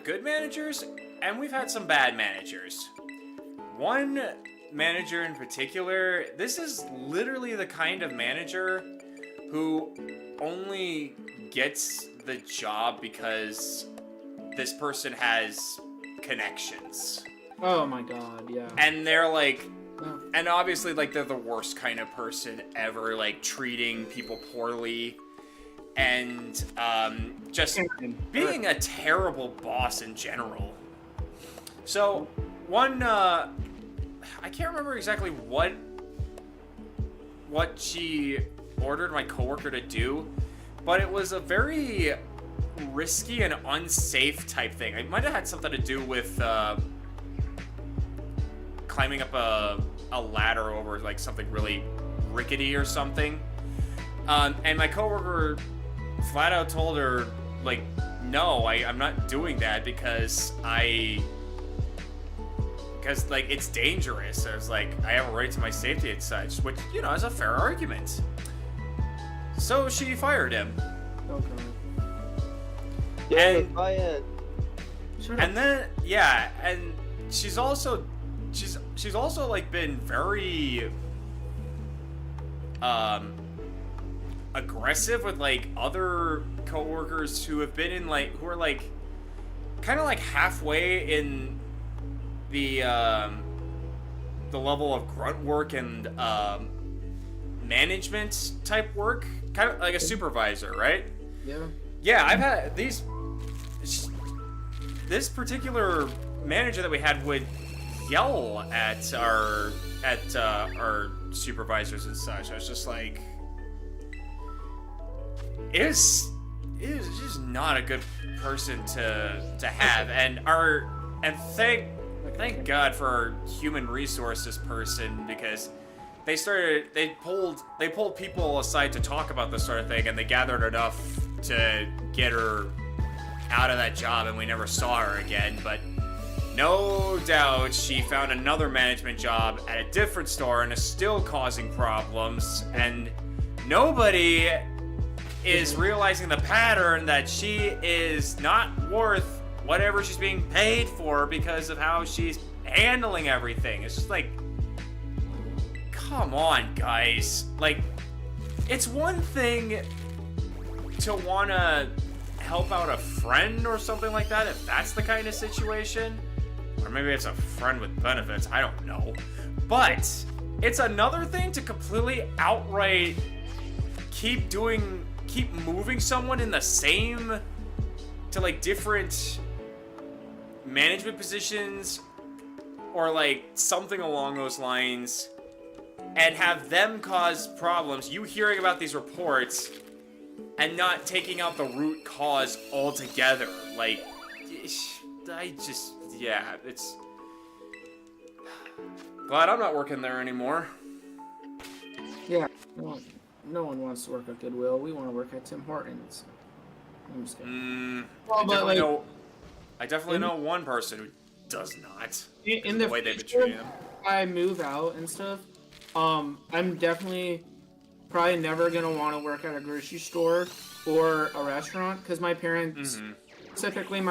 good managers and we've had some bad managers. One manager in particular, this is literally the kind of manager who only gets the job because this person has connections. Oh my god, yeah. And they're like, Oh. and obviously like they're the worst kind of person ever, like treating people poorly and just being a terrible boss in general. So one, I can't remember exactly what she ordered my coworker to do, but it was a very risky and unsafe type thing. It might have had something to do with climbing up a ladder over like something really rickety or something. And my coworker flat out told her, like, no, I'm not doing that because like it's dangerous. I was like, I have a right to my safety and such, which, you know, is a fair argument. So she fired him. Okay. Yeah, fired. And then, yeah, and she's also like been very aggressive with like other coworkers who have been in like, who are like kind of like halfway in the level of grunt work and management type work, kind of like a supervisor, right? Yeah. Yeah, I've had this particular manager that we had would yell at our supervisors and such. I was just like, it is just not a good person to have. And thank God for our human resources person, because they pulled people aside to talk about this sort of thing, and they gathered enough to get her out of that job, and we never saw her again. But no doubt she found another management job at a different store and is still causing problems, and nobody is realizing the pattern that she is not worth whatever she's being paid for because of how she's handling everything. It's just like, come on, guys. Like, it's one thing to want to help out a friend or something like that, if that's the kind of situation. Or maybe it's a friend with benefits, I don't know. But it's another thing to completely outright keep moving someone in the same, to like different management positions or like something along those lines, and have them cause problems, you hearing about these reports and not taking out the root cause altogether. Like, it's glad I'm not working there anymore. Yeah. No one wants to work at Goodwill. We want to work at Tim Hortons. I'm just kidding. I definitely know one person who does not. In the the way they've been treating him. I move out and stuff. I'm definitely probably never gonna want to work at a grocery store or a restaurant, because my parents, specifically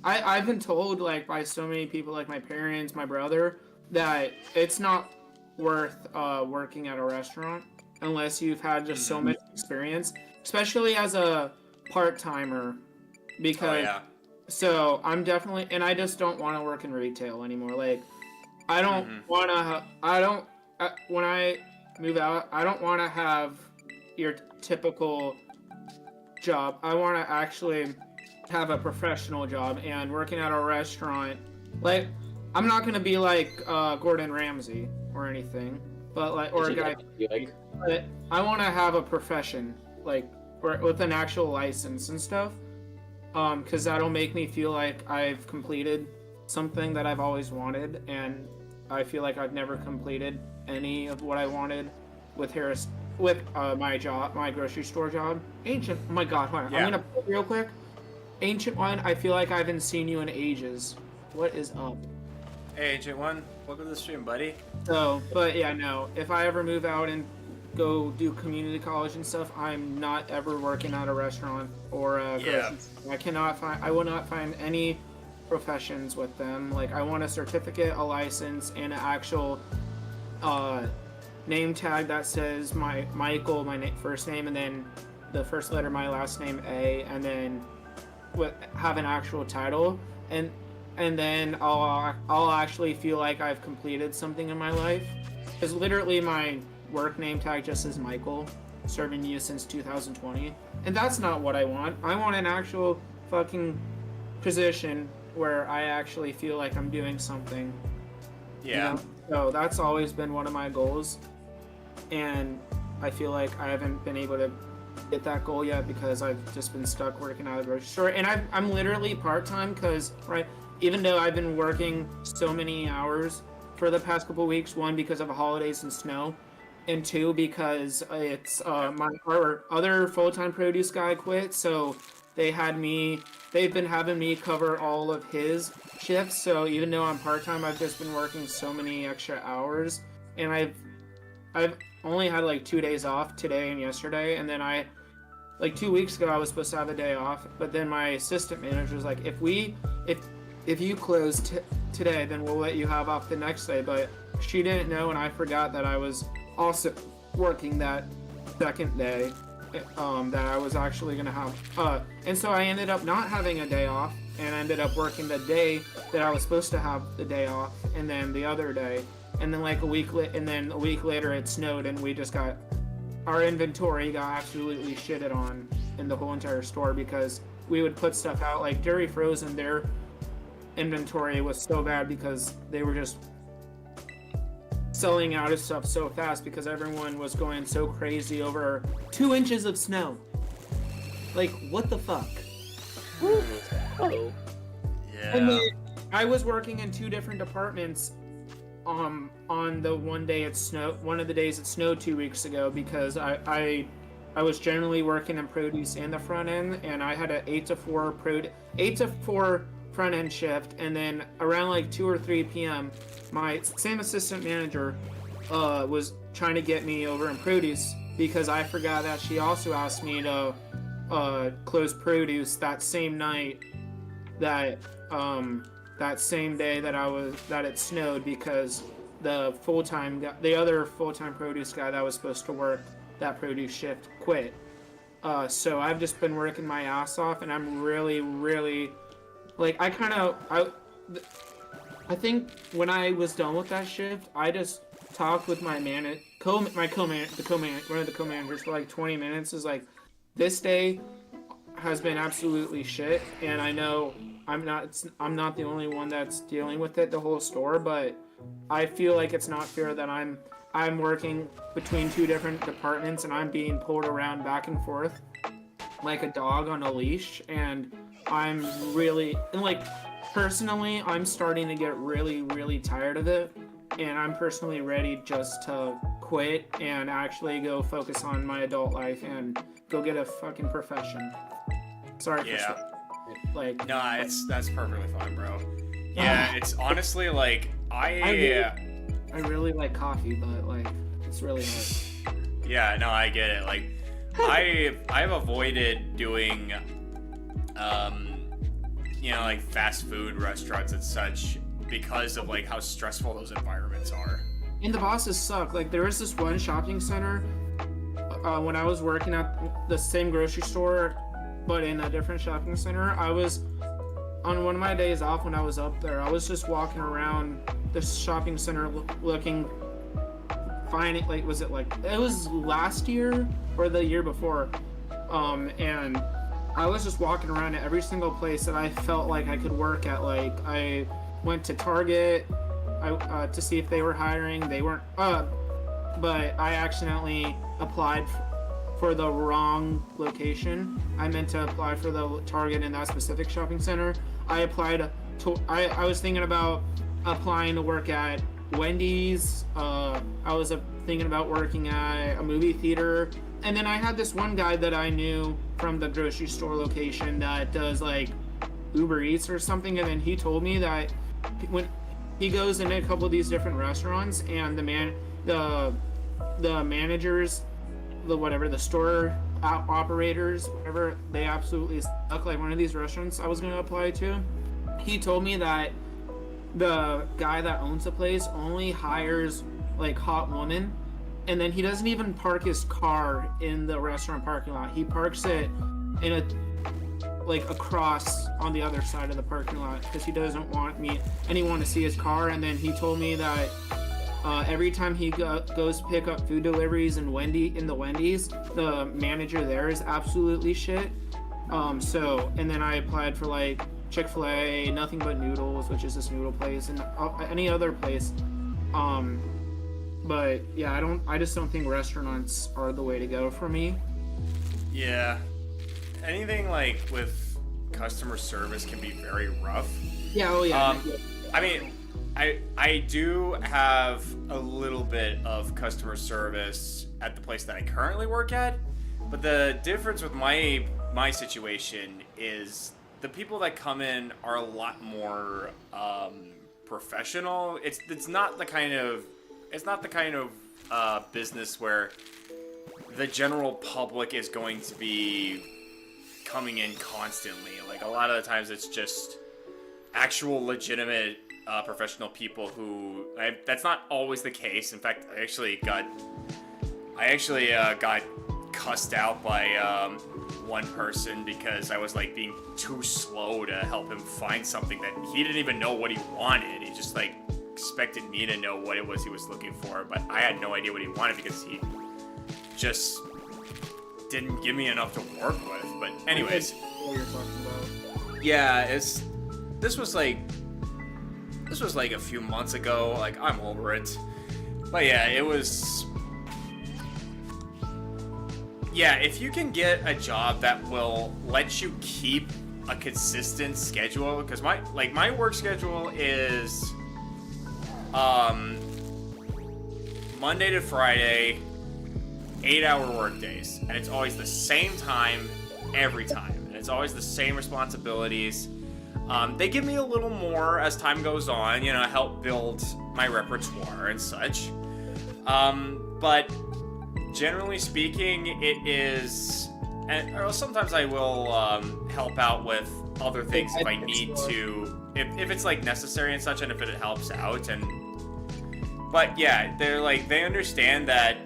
I've been told like by so many people, like my parents, my brother, that it's not worth working at a restaurant unless you've had just so much experience, especially as a part-timer, because so I'm definitely, and I just don't want to work in retail anymore. Like, I don't want to, when I move out, I don't want to have your typical job. I want to actually have a professional job, and working at a restaurant, like, I'm not going to be like Gordon Ramsay or anything, but like, or a guy. Like, But I want to have a profession, like, with an actual license and stuff, because that'll make me feel like I've completed something that I've always wanted, and I feel like I've never completed any of what I wanted with my job, my grocery store job. Ancient, oh my god, hold on. Yeah. I'm gonna put real quick. Ancient One, I feel like I haven't seen you in ages. What is up? Hey, Agent One, welcome to the stream, buddy. So, but yeah, no. If I ever move out and go do community college and stuff, I'm not ever working at a restaurant or a grocery store. I will not find any professions with them. Like, I want a certificate, a license, and an actual name tag that says Michael, my first name, and then the first letter, my last name, A, and then have an actual title, and then I'll actually feel like I've completed something in my life. Because literally my work name tag just says Michael, serving you since 2020, and that's not what I want. I want an actual fucking position where I actually feel like I'm doing something. Yeah. You know? So that's always been one of my goals, and I feel like I haven't been able to get that goal yet because I've just been stuck working at a grocery store. And I'm literally part-time because, right, even though I've been working so many hours for the past couple weeks, one, because of the holidays and snow, and two, because it's our other full-time produce guy quit, so they've been having me cover all of his shifts. So even though I'm part-time, I've just been working so many extra hours, and I've only had like 2 days off, today and yesterday, and then like 2 weeks ago I was supposed to have a day off, but then my assistant manager was like, if you close today, then we'll let you have off the next day. But she didn't know, and I forgot that I was also working that second day, that I was actually gonna have, and so I ended up not having a day off, and I ended up working the day that I was supposed to have the day off, and then the other day, and then like a week later it snowed, and our inventory got absolutely shitted on in the whole entire store, because we would put stuff out like Dairy Frozen, their inventory was so bad because they were just selling out of stuff so fast because everyone was going so crazy over 2 inches of snow. Like, what the fuck? oh, Yeah. And then I was working in 2 different departments on the one of the days it snowed 2 weeks ago, because I was generally working in produce and the front end, and I had an 8 to 4 front end shift, and then around like 2 or 3 p.m. my same assistant manager was trying to get me over in produce, because I forgot that she also asked me to close produce that same night, that same day that it snowed, because the other full-time produce guy that was supposed to work that produce shift quit. So I've just been working my ass off, and I'm really, really, like, I think when I was done with that shift, I just talked with one of the co-managers for like 20 minutes. Is like, this day has been absolutely shit, and I know I'm not the only one that's dealing with it, the whole store, but I feel like it's not fair that I'm working between 2 different departments, and I'm being pulled around back and forth like a dog on a leash, and I'm really, and like, personally, I'm starting to get really, really tired of it, and I'm personally ready just to quit and actually go focus on my adult life and go get a fucking profession. Sorry Yeah. for like. No, that's perfectly fine, bro. Yeah, it's honestly like I really like coffee, but like, it's really hard. Yeah, no, I get it. Like, I've avoided doing, like fast food restaurants and such because of like how stressful those environments are. And the bosses suck. Like, there was this one shopping center when I was working at the same grocery store, but in a different shopping center. I was on one of my days off when I was up there. I was just walking around the shopping center looking, finding, like, it was last year or the year before, and I was just walking around at every single place that I felt like I could work at. Like, I went to Target to see if they were hiring. They weren't. but I accidentally applied for the wrong location. I meant to apply for the Target in that specific shopping center. I applied to, I was thinking about applying to work at Wendy's. I was thinking about working at a movie theater. And then I had this one guy that I knew from the grocery store location that does like Uber Eats or something. And then he told me that when he goes in a couple of these different restaurants and the managers, the store operators, whatever, they absolutely suck. Like one of these restaurants I was going to apply to, he told me that the guy that owns the place only hires like hot women, and then he doesn't even park his car in the restaurant parking lot. He parks it in a like across on the other side of the parking lot because he doesn't want anyone to see his car. And then he told me that every time he goes to pick up food deliveries in the Wendy's, the manager there is absolutely shit. And then I applied for like Chick-fil-A, Nothing But Noodles, which is this noodle place, and any other place. But yeah, I just don't think restaurants are the way to go for me. Yeah. Anything like with customer service can be very rough. Yeah, oh yeah. I mean, I do have a little bit of customer service at the place that I currently work at, but the difference with my situation is the people that come in are a lot more professional. It's not the kind of business where the general public is going to be coming in constantly. Like a lot of the times it's just actual legitimate professional people who that's not always the case. In fact, I actually got cussed out by one person because I was like being too slow to help him find something that he didn't even know what he wanted. He just like expected me to know what it was he was looking for, but I had no idea what he wanted because he just didn't give me enough to work with. But anyways, What you're talking about. yeah, this was like a few months ago. Like I'm over it. But yeah, it was. Yeah, if you can get a job that will let you keep a consistent schedule, because my work schedule is Monday to Friday, 8-hour work days, and it's always the same time every time, and it's always the same responsibilities. They give me a little more as time goes on, help build my repertoire and such. But generally speaking, it is, or sometimes I will help out with other things if I need to, if it's like necessary and such, and if it helps out. But yeah, they understand that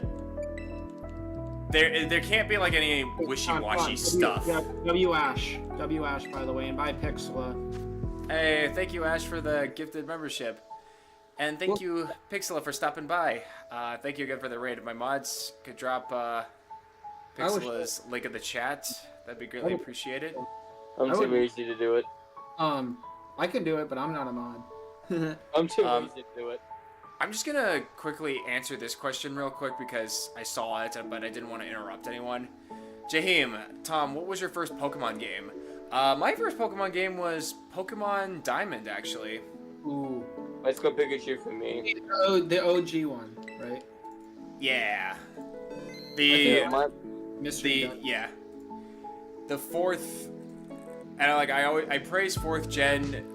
there can't be like any wishy-washy stuff. W Ash, by the way, and by Pixela. Hey, thank you, Ash, for the gifted membership. And thank you, Pixela, for stopping by. Thank you again for the raid. If my mods could drop Pixela's link in the chat, that'd be greatly appreciated. I'm too lazy to do it. I can do it, but I'm not a mod. I'm too lazy to do it. I'm just gonna quickly answer this question real quick because I saw it, but I didn't want to interrupt anyone. Jaheim, Tom, what was your first Pokemon game? My first Pokemon game was Pokemon Diamond, actually. Ooh. Let's go Pikachu for me. The OG one, right? Yeah. Mystery The fourth, and I praise 4th gen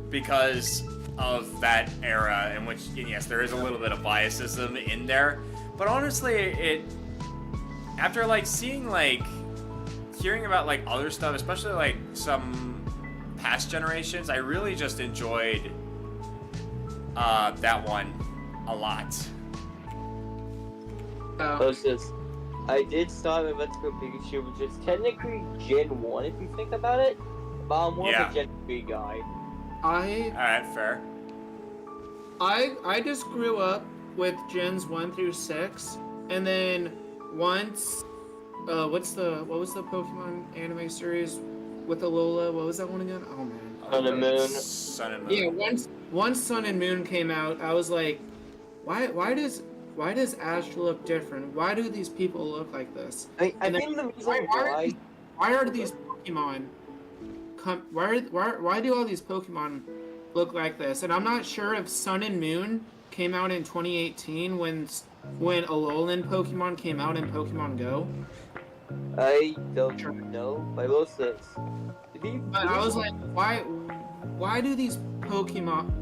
because of that era in which, and yes, there is a little bit of biasism in there, but honestly, after hearing about other stuff, especially like some past generations, I really just enjoyed that one a lot. I did start with Let's Go Pikachu, which is technically Gen 1 if you think about it, but I'm more of a Gen 3 guy. Alright, fair. I just grew up with Gens 1 through 6, and then once, what was the Pokemon anime series with Alola? What was that one again? Oh man. Sun and Moon. Sun and Moon. Yeah, once Sun and Moon came out, I was like, why does why does Ash look different? Why do these people look like this? I And then think the reason why are these Pokemon why do all these Pokemon look like this? And I'm not sure if Sun and Moon came out in 2018 when Alolan Pokemon came out in Pokemon Go. I don't know, but I will say. But I was like, why do these Pokemon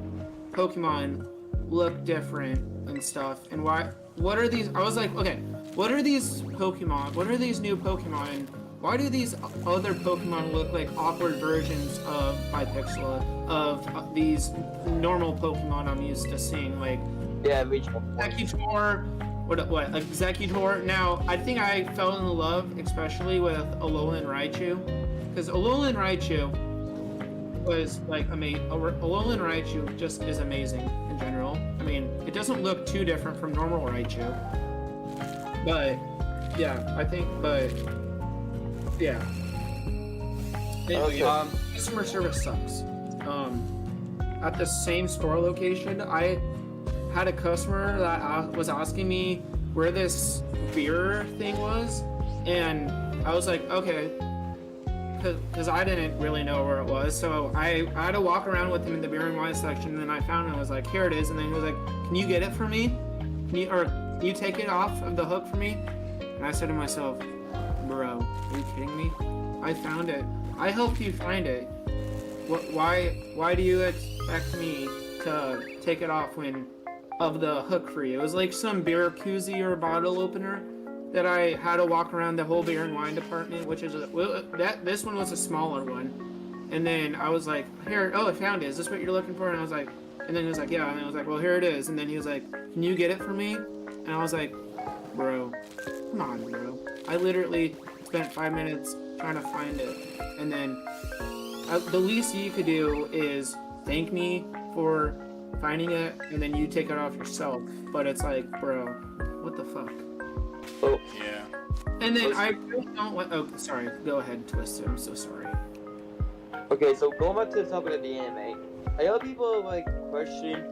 look different and stuff? And what are these? I was like, okay, what are these Pokemon? What are these new Pokemon? Why do these other Pokemon look like awkward versions of Pixela of these normal Pokemon I'm used to seeing? Like, Yeah, regional. Executor, what, Executor. Now, I think I fell in love, especially with Alolan Raichu, because Alolan Raichu was like amazing. Alolan Raichu just is amazing in general. I mean, it doesn't look too different from normal Raichu, but yeah, I think, but yeah. Anyway, customer service sucks. At the same store location, I had a customer that was asking me where this beer thing was, and I was like, okay, because I didn't really know where it was, so I had to walk around with him in the beer and wine section, and then I found it and I was like, here it is, and then he was like, can you get it for me? Can you take it off of the hook for me? And I said to myself, bro, are you kidding me? I found it. I helped you find it. Why do you expect me to take it off of the hook for you? It was like some beer koozie or bottle opener that I had to walk around the whole beer and wine department, which is this one was a smaller one. And then I was like, here, oh, I found it. Is this what you're looking for? And I was like, and then he was like, yeah. And I was like, well, here it is. And then he was like, can you get it for me? And I was like, bro, come on, bro. I literally spent 5 minutes trying to find it. And then the least you could do is thank me for finding it, and then you take it off yourself. But it's like, bro, what the fuck? Oh. Yeah. And then I really don't want. Oh, sorry. Go ahead, Twisted. I'm so sorry. Okay, so going back to the topic of the anime, I know people like question,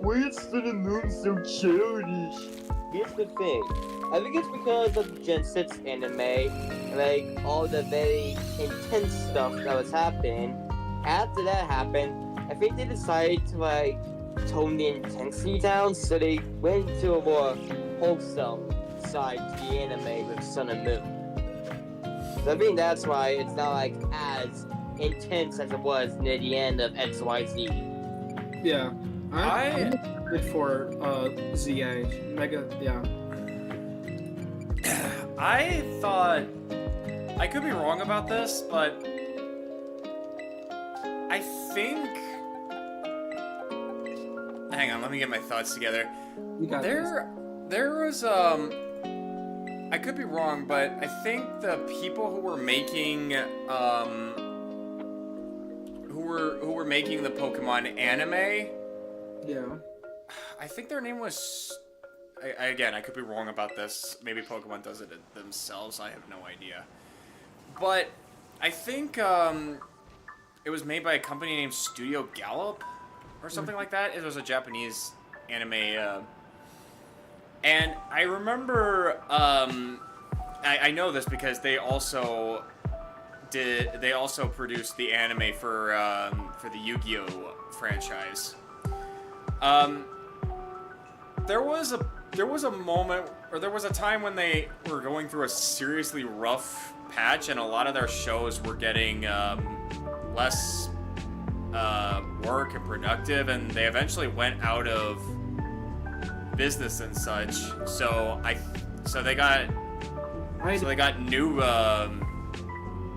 why is Sun and Moon so childish? Here's the thing. I think it's because of the Gen 6 anime, like all the very intense stuff that was happening. After that happened, I think they decided to like tone the intensity down, so they went to a more wholesome side to the anime with Sun and Moon. So I think that's why it's not like as intense as it was near the end of XYZ. Yeah. I'm excited for ZA. Mega, yeah. I thought, I could be wrong about this, but I think, hang on, let me get my thoughts together. There was, I could be wrong, but I think the people who were making, who were making the Pokemon anime, yeah, I think their name was, again, I could be wrong about this. Maybe Pokemon does it themselves. I have no idea. But I think it was made by a company named Studio Gallop or something like that. It was a Japanese anime. And I remember, I know this because they also produced the anime for the Yu-Gi-Oh franchise. There was a moment, or there was a time when they were going through a seriously rough patch, and a lot of their shows were getting less work and productive, and they eventually went out of business and such. So they got new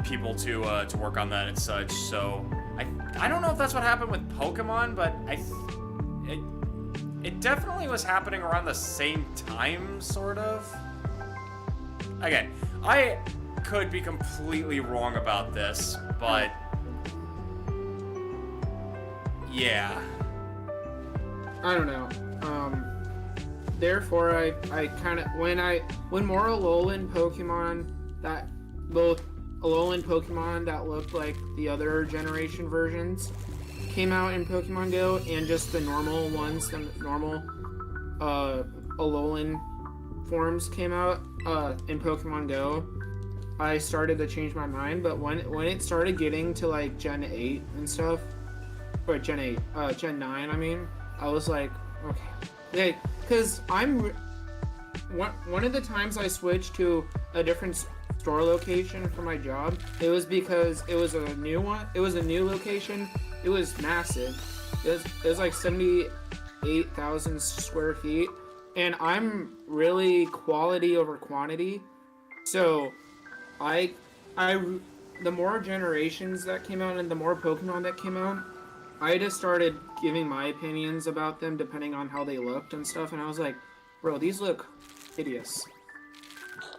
people to work on that and such. So I don't know if that's what happened with Pokemon, but it definitely was happening around the same time, sort of. Again, I could be completely wrong about this, but yeah. I don't know. Therefore, I kind of when more Alolan Pokemon that looked like the other generation versions came out in Pokemon Go, and just the normal ones, the normal Alolan forms came out in Pokemon Go, I started to change my mind. But when it started getting to like Gen 8 and stuff, or Gen 9, I mean, I was like, okay, because one of the times I switched to a different store location for my job, it was because it was a new one. It was a new location. It was massive. It was like 78,000 square feet, and I'm really quality over quantity. So, the more generations that came out and the more Pokemon that came out, I just started giving my opinions about them depending on how they looked and stuff, and I was like, bro, these look hideous.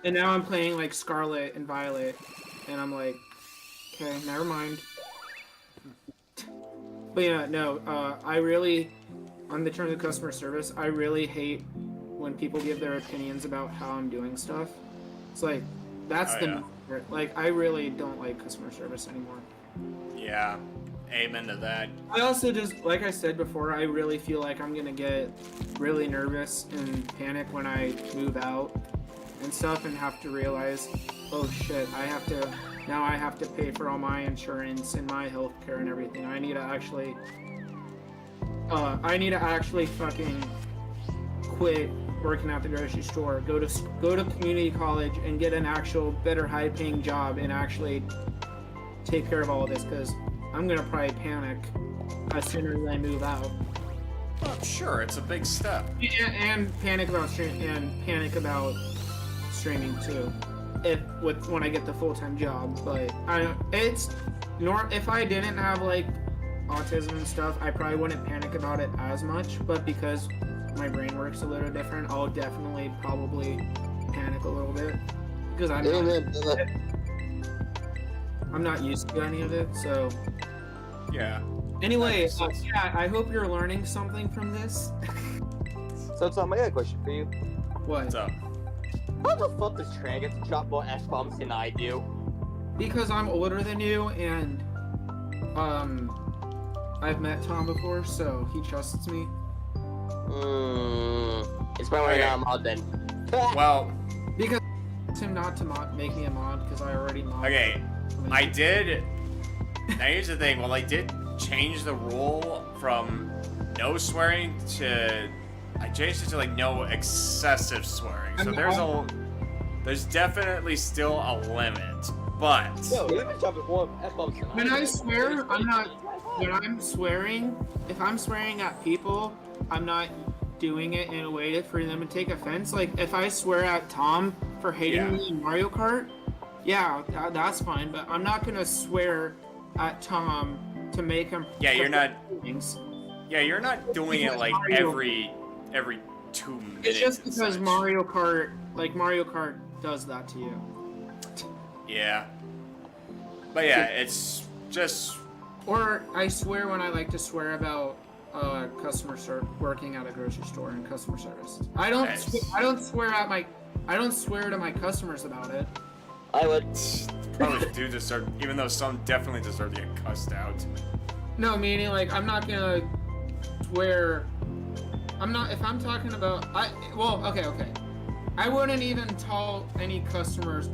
And now I'm playing like Scarlet and Violet, and I'm like, okay, never mind. But yeah, no, I really, on the terms of customer service, I really hate when people give their opinions about how I'm doing stuff. It's like, that's like, I really don't like customer service anymore. Yeah, amen to that. I also just, like I said before, I really feel like I'm gonna get really nervous and panic when I move out and stuff and have to realize, oh shit, I have to pay for all my insurance and my healthcare and everything. I need to actually fucking quit working at the grocery store, go to community college and get an actual better high paying job and actually take care of all of this, because I'm gonna probably panic as soon as I move out. Well, sure, it's a big step. And panic about streaming too, when I get the full-time job. But if I didn't have like autism and stuff, I probably wouldn't panic about it as much. But because my brain works a little different, I'll definitely probably panic a little bit because I'm not used to any of it. So yeah. Anyway, yeah, I hope you're learning something from this. So Tom, I got a question for you. What? What's up? How the fuck does Tran get to drop more S-bombs than I do? Because I'm older than you, and I've met Tom before, so he trusts me. It's probably not a mod then. Well, because him not to make me a mod, because I already mod. okay, I did. Now here's the thing. Well, I did change the rule from no swearing to, I changed it to like no excessive swearing. So there's definitely still a limit, but Yo, you've been dropping more F-bombs than When I swear, I'm not. When I'm swearing, if I'm swearing at people, I'm not doing it in a way for them to take offense. Like if I swear at Tom for hating me in Mario Kart, yeah, that's fine. But I'm not gonna swear at Tom to make him. Yeah, you're not. Feelings. Yeah, you're not doing it like every 2 minutes. It's just because Mario Kart does that to you. Yeah. But yeah, it's just. Or I swear when I like to swear about working at a grocery store and customer service. I don't swear to my customers about it. I would. Probably do deserve, even though some definitely deserve to get cussed out. No, meaning like I'm not gonna swear. If I'm talking about okay. I wouldn't even tell any customers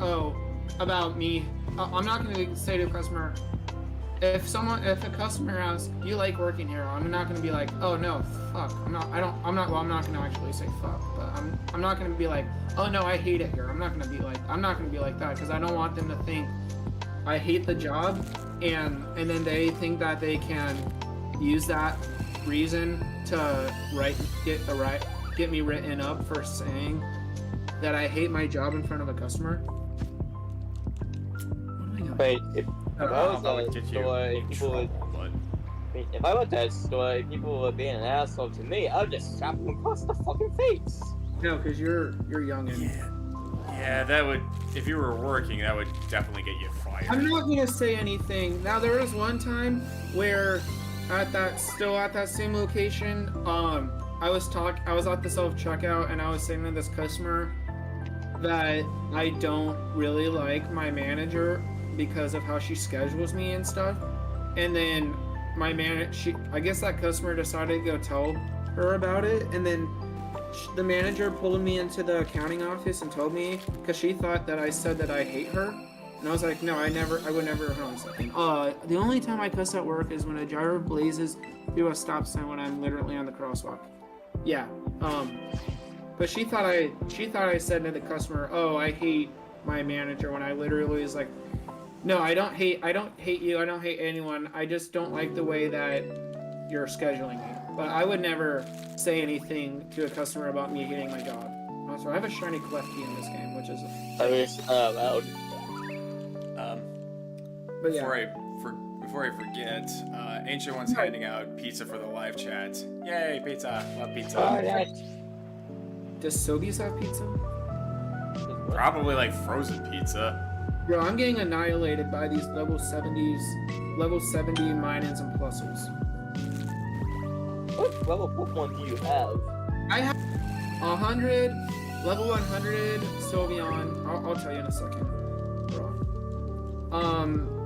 about me. I'm not gonna say to a customer, if a customer asks, "Do you like working here?" I'm not gonna be like, "Oh no, fuck." I'm not gonna actually say fuck, but I'm not gonna be like, "Oh no, I hate it here." I'm not gonna be like that, because I don't want them to think I hate the job, and then they think that they can use that reason to get me written up for saying that I hate my job in front of a customer. Wait, if I was That would at a get you store, in trouble, but if I went to that store, if people were being an asshole to me, I would just slap them across the fucking face. No, because you're young and. yeah, that would. If you were working, that would definitely get you fired. I'm not gonna say anything. Now there was one time where at that same location, I was at the self-checkout and I was saying to this customer that I don't really like my manager because of how she schedules me and stuff. And then I guess that customer decided to go tell her about it, and then the manager pulled me into the accounting office and told me, because she thought that I said that I hate her. And I was like, no, I would never, hold on a second. The only time I cuss at work is when a gyro blazes through a stop sign when I'm literally on the crosswalk. Yeah, but she thought I said to the customer, oh, I hate my manager, when I literally was like, no, I don't hate you, I don't hate anyone, I just don't like the way that you're scheduling me. But I would never say anything to a customer about me hating my job. Also, I have a shiny clef key in this game, which is Loud. but yeah. Before I forget, Ancient One's handing out pizza for the live chat. Yay, pizza! Love pizza. Does Sobeys have pizza? Probably like frozen pizza. Bro, I'm getting annihilated by these level 70 minons and pluses. What level Pokemon do you have? I have 100, level 100 Sylveon. I'll tell you in a second, bro.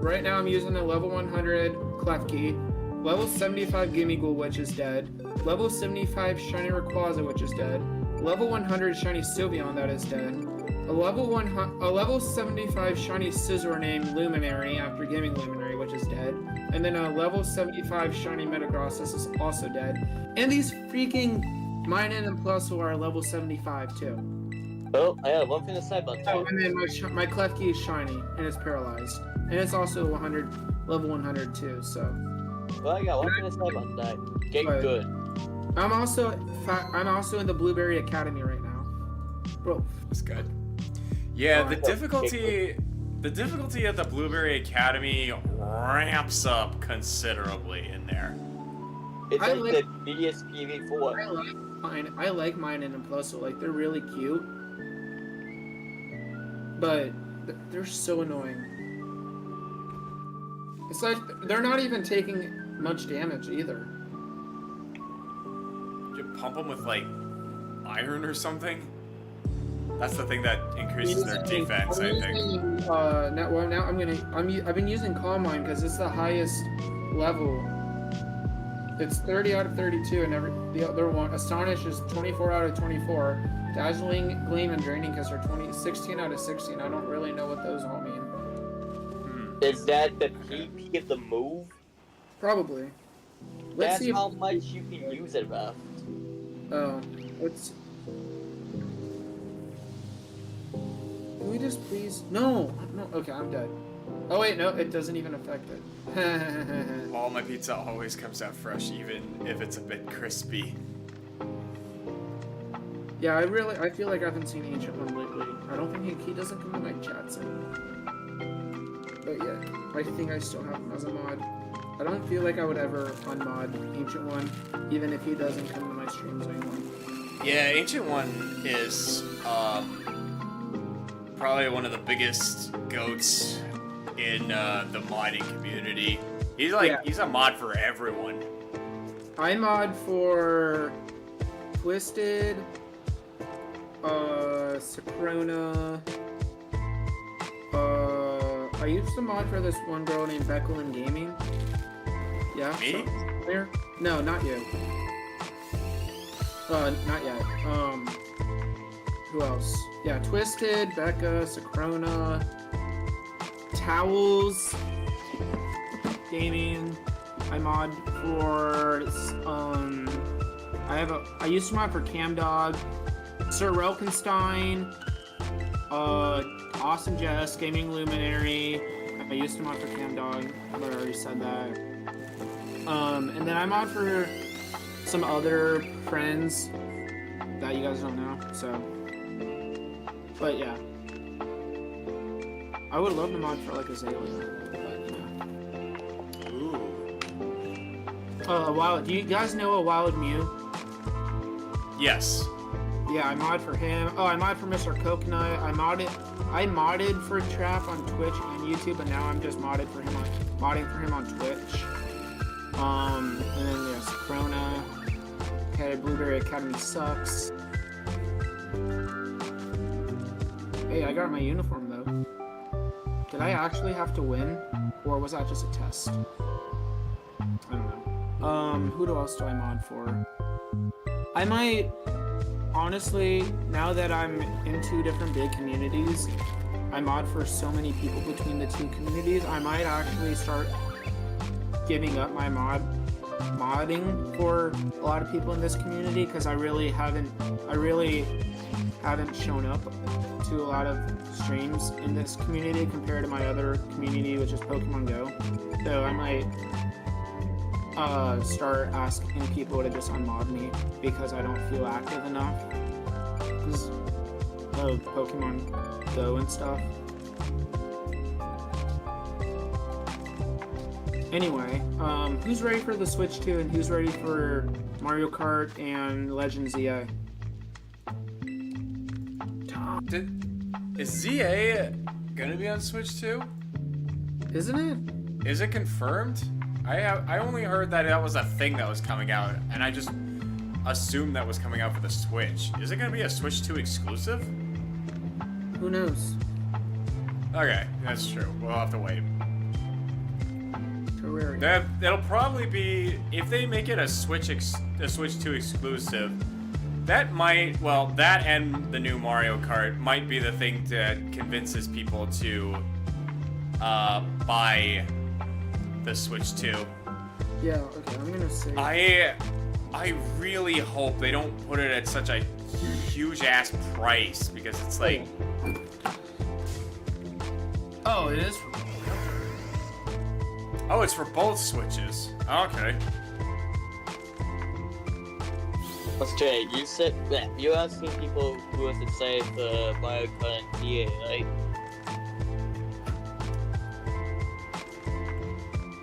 Right now I'm using a level 100 Klefki, level 75 Gimmighoul, which is dead, level 75 Shiny Rayquaza, which is dead, level 100 Shiny Sylveon, that is dead, a level 75 Shiny Scizor named Luminary after Gaming Luminary, which is dead, and then a level 75 Shiny Metagross is also dead, and these freaking Minun and Plusle are level 75 too. Oh, I have one thing to say about that. Oh, and then my Klefki is shiny and it's paralyzed, and it's also level 100 too. So. Well, I got one thing to say about that. Get good. I'm also in the Blueberry Academy right now, bro. That's good. Yeah, the difficulty at the Blueberry Academy ramps up considerably in there. It's like the BSPV4. I like mine and Plusle, like they're really cute. But they're so annoying. It's like they're not even taking much damage either. You pump them with like iron or something. That's the thing that increases their defense, I think. I've been using Calm Mind because it's the highest level. It's 30 out of 32, and the other one, Astonish, is 24 out of 24. Dazzling, Gleam, and Draining Kiss are 16 out of 16. I don't really know what those all mean. Is that the PP of the move? Probably. That's how much you can use it, Ref. Oh, let's... Can we just please... No! Okay, I'm dead. Oh wait, no, it doesn't even affect it. All my pizza always comes out fresh, even if it's a bit crispy. Yeah, I feel like I haven't seen Ancient One lately. I don't think he doesn't come to my chats anymore. But yeah, I think I still have him as a mod. I don't feel like I would ever unmod Ancient One, even if he doesn't come to my streams anymore. Yeah, Ancient One is probably one of the biggest goats in the modding community. He's a mod for everyone. I mod for Twisted, Sacrona, I used to mod for this one girl named Becklin Gaming. Yeah? Me? Clear? No, not you. Not yet. Who else? Yeah, Twisted, Becca, Sacrona, Towels, Gaming. I mod for, I used to mod for Camdog, Sir Relkenstein, Austin Jess, Gaming Luminary. I used to mod for Camdog, but I already said that. And then I mod for some other friends that you guys don't know, so. But yeah. I would love to mod for like Azalea, but yeah. Ooh. Do you guys know a Wild Mew? Yes. Yeah, I mod for him. Oh, I mod for Mr. Coconut. I modded for Trap on Twitch and YouTube, and now I'm just modding for him on Twitch. And then there's Corona. Okay, Blueberry Academy sucks. Hey, I got my uniform though. Did I actually have to win, or was that just a test? I don't know. Who else do I mod for? I might honestly, now that I'm in 2 different big communities, I mod for so many people between the 2 communities, I might actually start giving up my modding for a lot of people in this community, because I really haven't shown up to a lot of streams in this community compared to my other community, which is Pokemon Go. So I might start asking people to just unmod me because I don't feel active enough because of Pokemon Go and stuff. Anyway, who's ready for the Switch 2 and who's ready for Mario Kart and Legend ZA? Is ZA gonna be on Switch 2? Isn't it? Is it confirmed? I only heard that was a thing that was coming out, and I just assumed that was coming out for the Switch. Is it gonna be a Switch 2 exclusive? Who knows? Okay, that's true. We'll have to wait. Terraria. That'll probably be, if they make it a Switch 2 exclusive. That might, well, that and the new Mario Kart might be the thing that convinces people to buy the Switch 2. Yeah, okay, I'm gonna say... I really hope they don't put it at such a huge ass price, because it's like... Oh, it is? Oh, it's for both Switches. Okay. Let's Jay, you said that you're asking people who has to say the Mario Kart and DA,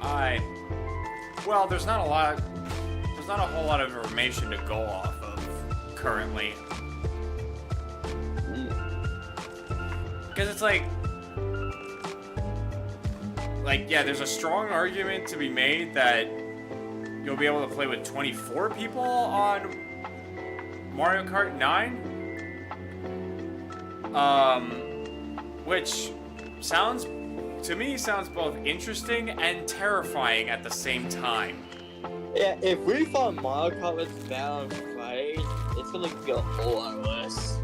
right? Well, there's not a whole lot of information to go off of currently. Because it's like, yeah, there's a strong argument to be made that you'll be able to play with 24 people on Mario Kart 9, which sounds both interesting and terrifying at the same time. Yeah, if we found Mario Kart was bad on Friday, it's gonna go a whole lot worse.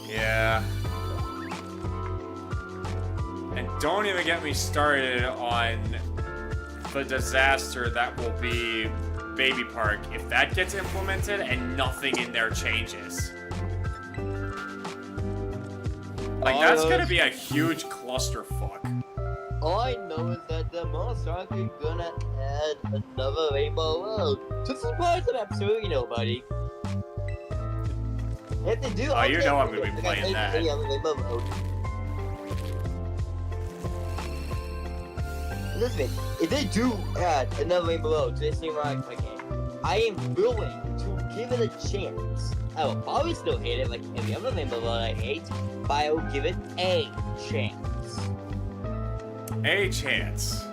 Yeah. And don't even get me started on the disaster that will be Baby Park if that gets implemented and nothing in there changes. Like, that's gonna be a huge clusterfuck. All I know is that they're most likely gonna add another Rainbow Road. To the surprise of absolutely nobody. If they do, Oh, you know I'm gonna be playing that. Rainbow Road. Listen, if they do add another Rainbow Road to this new Mario Kart game, I am willing to give it a chance. I will probably still hate it like every other Rainbow Road I hate, but I will give it a chance. A chance.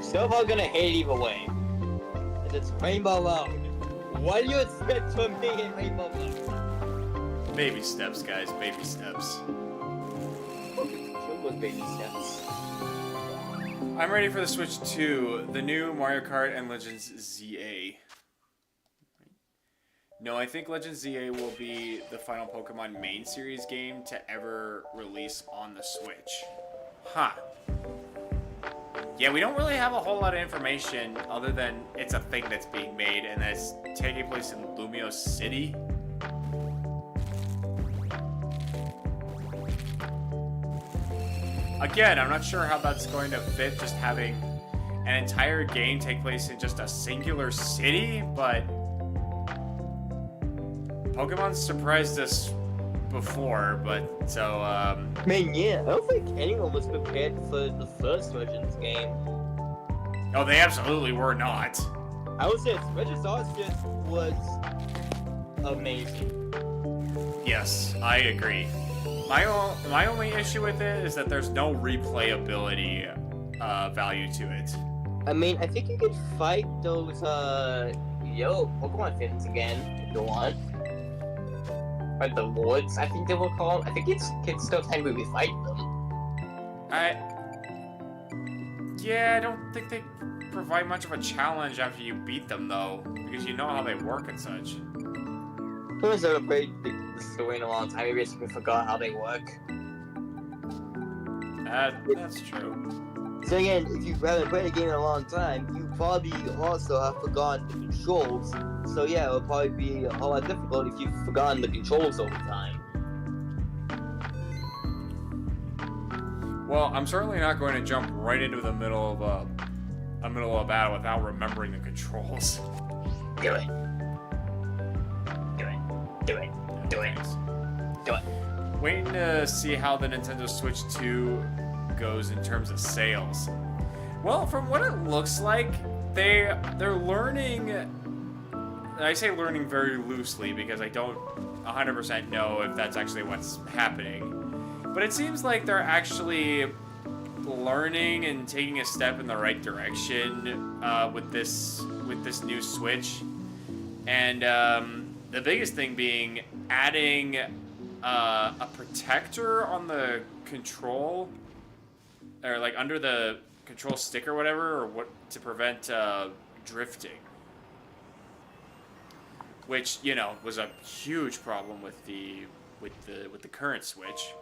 Still probably gonna hate it either way. And it's Rainbow Road. What do you expect from me in Rainbow Road? Baby steps, guys. Baby steps. Sure was baby steps. I'm ready for the Switch 2, the new Mario Kart and Legends ZA. No, I think Legends ZA will be the final Pokemon main series game to ever release on the Switch. Huh. Yeah, we don't really have a whole lot of information other than it's a thing that's being made and that's taking place in Lumio City. Again, I'm not sure how that's going to fit, just having an entire game take place in just a singular city, but Pokemon's surprised us before, but so, Man, yeah, I don't think anyone was prepared for the first Legends game. Oh, they absolutely were not. I would say Legends Arceus was amazing. Yes, I agree. My only issue with it is that there's no replayability value to it. I mean, I think you could fight those yellow Pokemon fins again if you want. Or the Lords, I think they will call them. I think you can still technically fight them. Yeah, I don't think they provide much of a challenge after you beat them, though, because you know how they work and such. I haven't played the story in a long time. I basically forgot how they work. That's true. So again, if you haven't played a game in a long time, you probably also have forgotten the controls. So yeah, it would probably be a whole lot difficult if you've forgotten the controls over time. Well, I'm certainly not going to jump right into the middle of a battle without remembering the controls. Do it. Do it. Do it. Do it. Do it. Waiting to see how the Nintendo Switch 2 goes in terms of sales. Well, from what it looks like, they're learning. I say learning very loosely because I don't 100% know if that's actually what's happening. But it seems like they're actually learning and taking a step in the right direction with this new Switch. And the biggest thing being adding a protector on the control, or like under the control stick or whatever, or what, to prevent drifting. Which, you know, was a huge problem with the current Switch.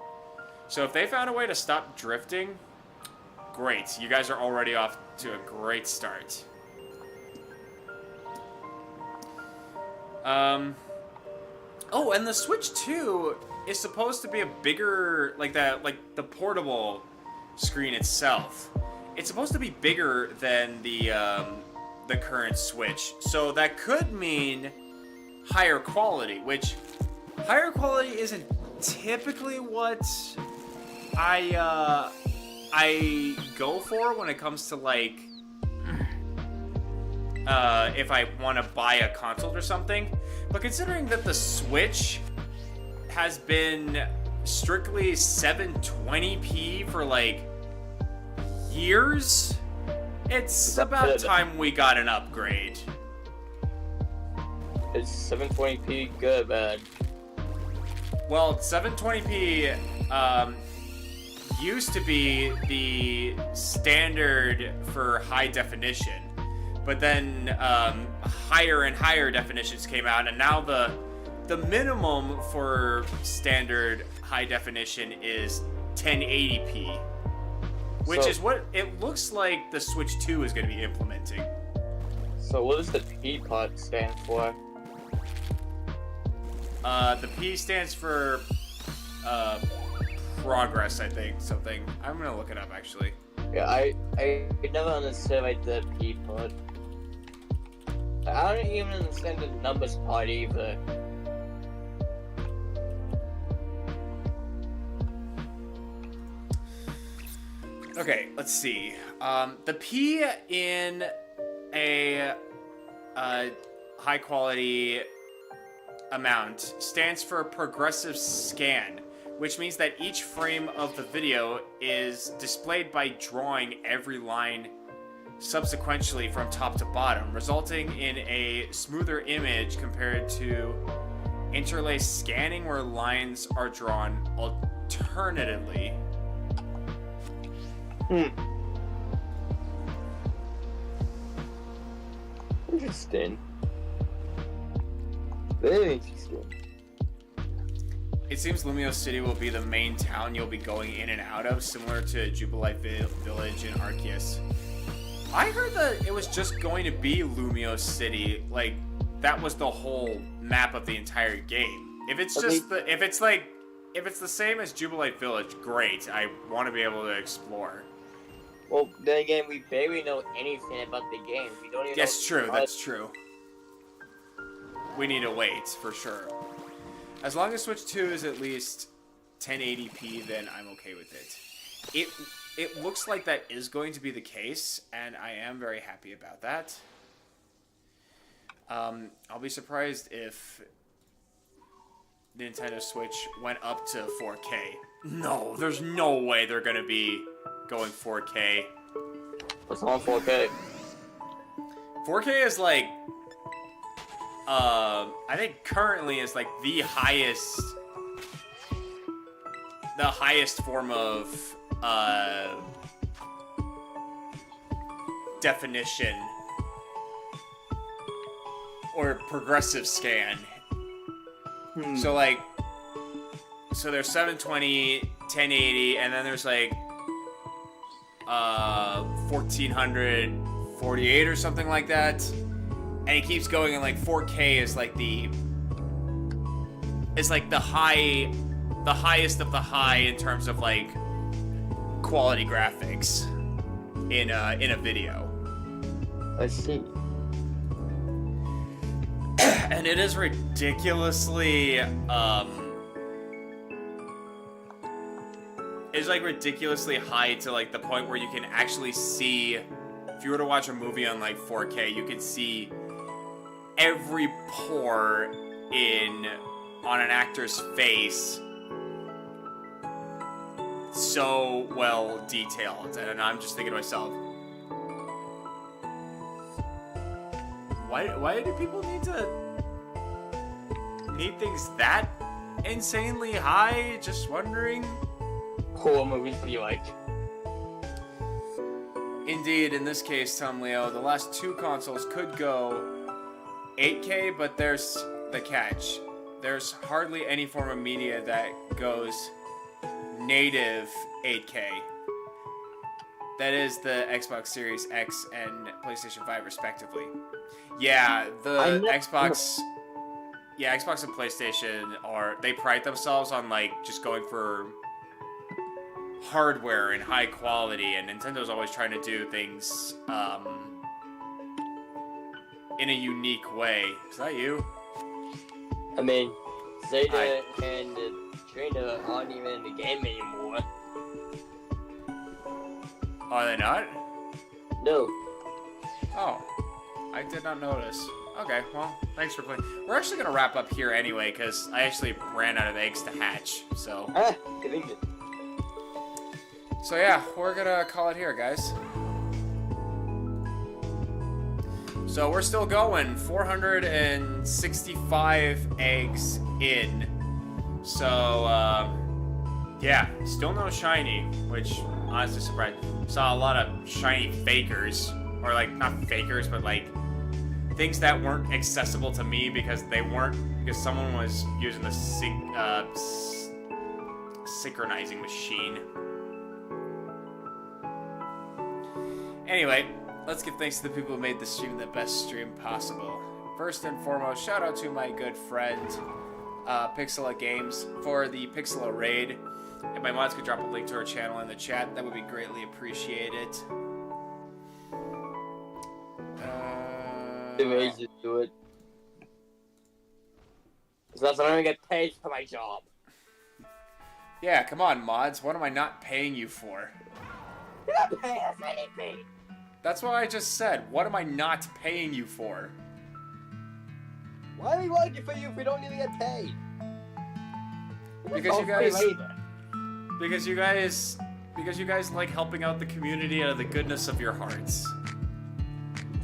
So if they found a way to stop drifting, great. You guys are already off to a great start. Oh, and the Switch 2 is supposed to be a bigger, like the portable screen itself. It's supposed to be bigger than the current Switch. So that could mean higher quality, which higher quality isn't typically what I go for when it comes to like if I want to buy a console or something. But considering that the Switch has been strictly 720p for like years, it's about time we got an upgrade. Is 720p good, bad? Well, 720p used to be the standard for high definition, but then higher and higher definitions came out, and now the minimum for standard high definition is 1080p, which is what it looks like the Switch 2 is going to be implementing. So what does the P part stand for? The P stands for progress, I think, something. I'm gonna look it up, actually. Yeah, I never understood like the P part. I don't even understand the numbers part either. Okay, let's see. The P in a high quality amount stands for progressive scan, which means that each frame of the video is displayed by drawing every line subsequently from top to bottom, resulting in a smoother image compared to interlaced scanning where lines are drawn alternatively. Interesting. Very interesting. It seems Lumio City will be the main town you'll be going in and out of, similar to Jubilite Village in Arceus. I heard that it was just going to be Lumio City, like that was the whole map of the entire game. If it's just if it's the same as Jubilite Village, great. I want to be able to explore. Well, then again, we barely know anything about the game. We don't even. That's true. That's true. We need to wait for sure. As long as Switch 2 is at least 1080p, then I'm okay with it. It looks like that is going to be the case, and I am very happy about that. I'll be surprised if Nintendo Switch went up to 4K. No, there's no way they're going to be going 4K. What's on 4K? 4K is like... I think currently is like the highest form of definition or progressive scan. So like, so there's 720, 1080, and then there's like 1448 or something like that, and it keeps going. And like 4K is like the highest of the high in terms of like quality graphics in a video. I see. And it is ridiculously it's like ridiculously high to like the point where you can actually see, if you were to watch a movie on like 4K, you could see every pore on an actor's face so well detailed. And I'm just thinking to myself, why do people need things that insanely high? Just wondering. Horror movies be like. Indeed, in this case, Tom Leo, the last two consoles could go 8K, but there's the catch. There's hardly any form of media that goes native 8K. That is the Xbox Series X and PlayStation 5 respectively. Yeah, the Xbox and PlayStation they pride themselves on like just going for hardware and high quality, and Nintendo's always trying to do things in a unique way. Is that you? I mean, Zeta and Trina aren't even in the game anymore. Are they not? No. Oh, I did not notice. Okay, well, thanks for playing. We're actually gonna wrap up here anyway, because I actually ran out of eggs to hatch, so. Convenient. So yeah, we're gonna call it here, guys. So we're still going, 465 eggs in. So, yeah, still no shiny, which honestly surprised. Saw a lot of shiny fakers, or like, not fakers, but like, things that weren't accessible to me because someone was using the synchronizing machine. Anyway, let's give thanks to the people who made this stream the best stream possible. First and foremost, shout out to my good friend, Pixela Games, for the Pixela raid. If my mods could drop a link to her channel in the chat, that would be greatly appreciated. The ways to do it. Because I don't get paid for my job. Yeah, come on, mods. What am I not paying you for? You're not paying us anything. That's what I just said. What am I not paying you for? Why are we working for you if we don't even get paid? Because you guys like helping out the community out of the goodness of your hearts.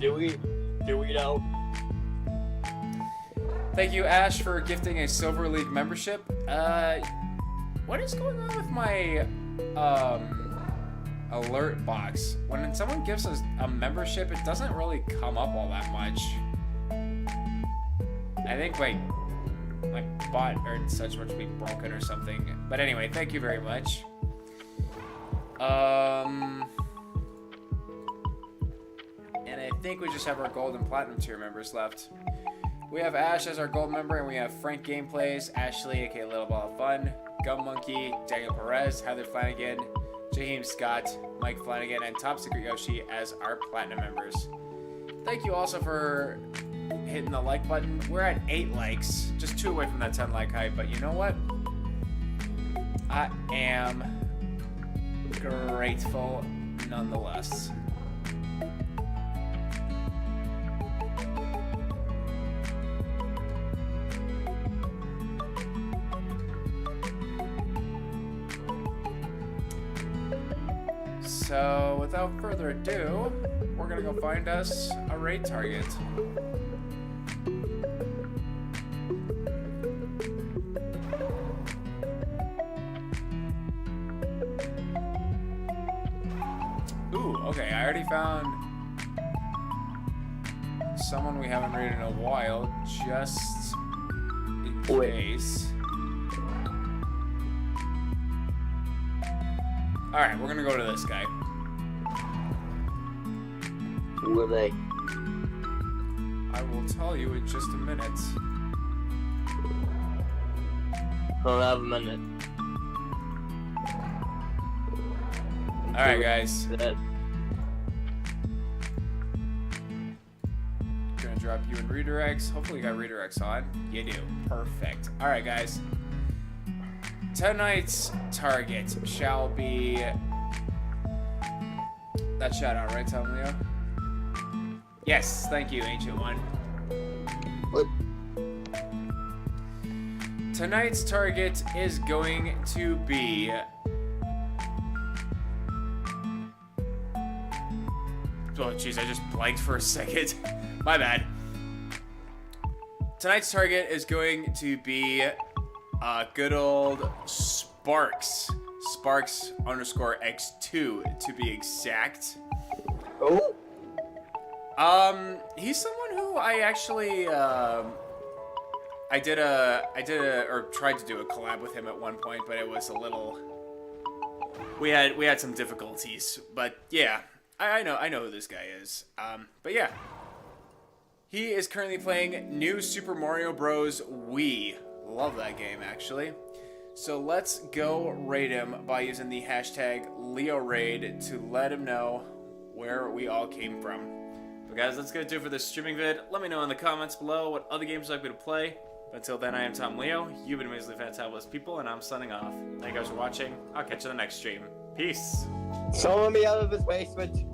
Do we know? Thank you, Ash, for gifting a Silver League membership. What is going on with my alert box? When someone gives us a membership, it doesn't really come up all that much. I think my bot or such must be broken or something. But anyway, thank you very much. And I think we just have our gold and platinum tier members left. We have Ash as our gold member, and we have Frank Gameplays, Ashley, aka Little Ball of Fun, Gum Monkey, Daniel Perez, Heather Flanagan, Jaheim Scott, Mike Flanagan, and Top Secret Yoshi as our platinum members. Thank you also for hitting the like button. We're at 8 likes, just 2 away from that 10 like hype, but you know what? I am grateful nonetheless. So, without further ado, we're gonna go find us a raid target. Ooh, okay, I already found someone we haven't rated in a while, just in case. Alright, we're gonna go to this guy. Who are they? I will tell you in just a minute. I don't have a minute. Alright, guys. That. Gonna drop you in redirects. Hopefully you got redirects on. You do. Perfect. Alright, guys. Tonight's target shall be that shout out, right, Tom Leo? Yes, thank you, Ancient One. What? Tonight's target is going to be oh jeez, I just blanked for a second. My bad. Tonight's target is going to be good old Sparks. Sparks _ X2 to be exact. Oh? He's someone who I actually I tried to do a collab with him at one point, but it was a little we had some difficulties. But yeah, I know who this guy is. But yeah. He is currently playing New Super Mario Bros. Wii. Love that game, actually. So let's go raid him by using the hashtag LeoRaid to let him know where we all came from. But guys, that's gonna do it for this streaming vid. Let me know in the comments below what other games you'd like me to play. But until then, I am Tom Leo. You've been amazingly fantabulous people, and I'm signing off. Thank you guys for watching. I'll catch you in the next stream. Peace. Someone me out of his basement.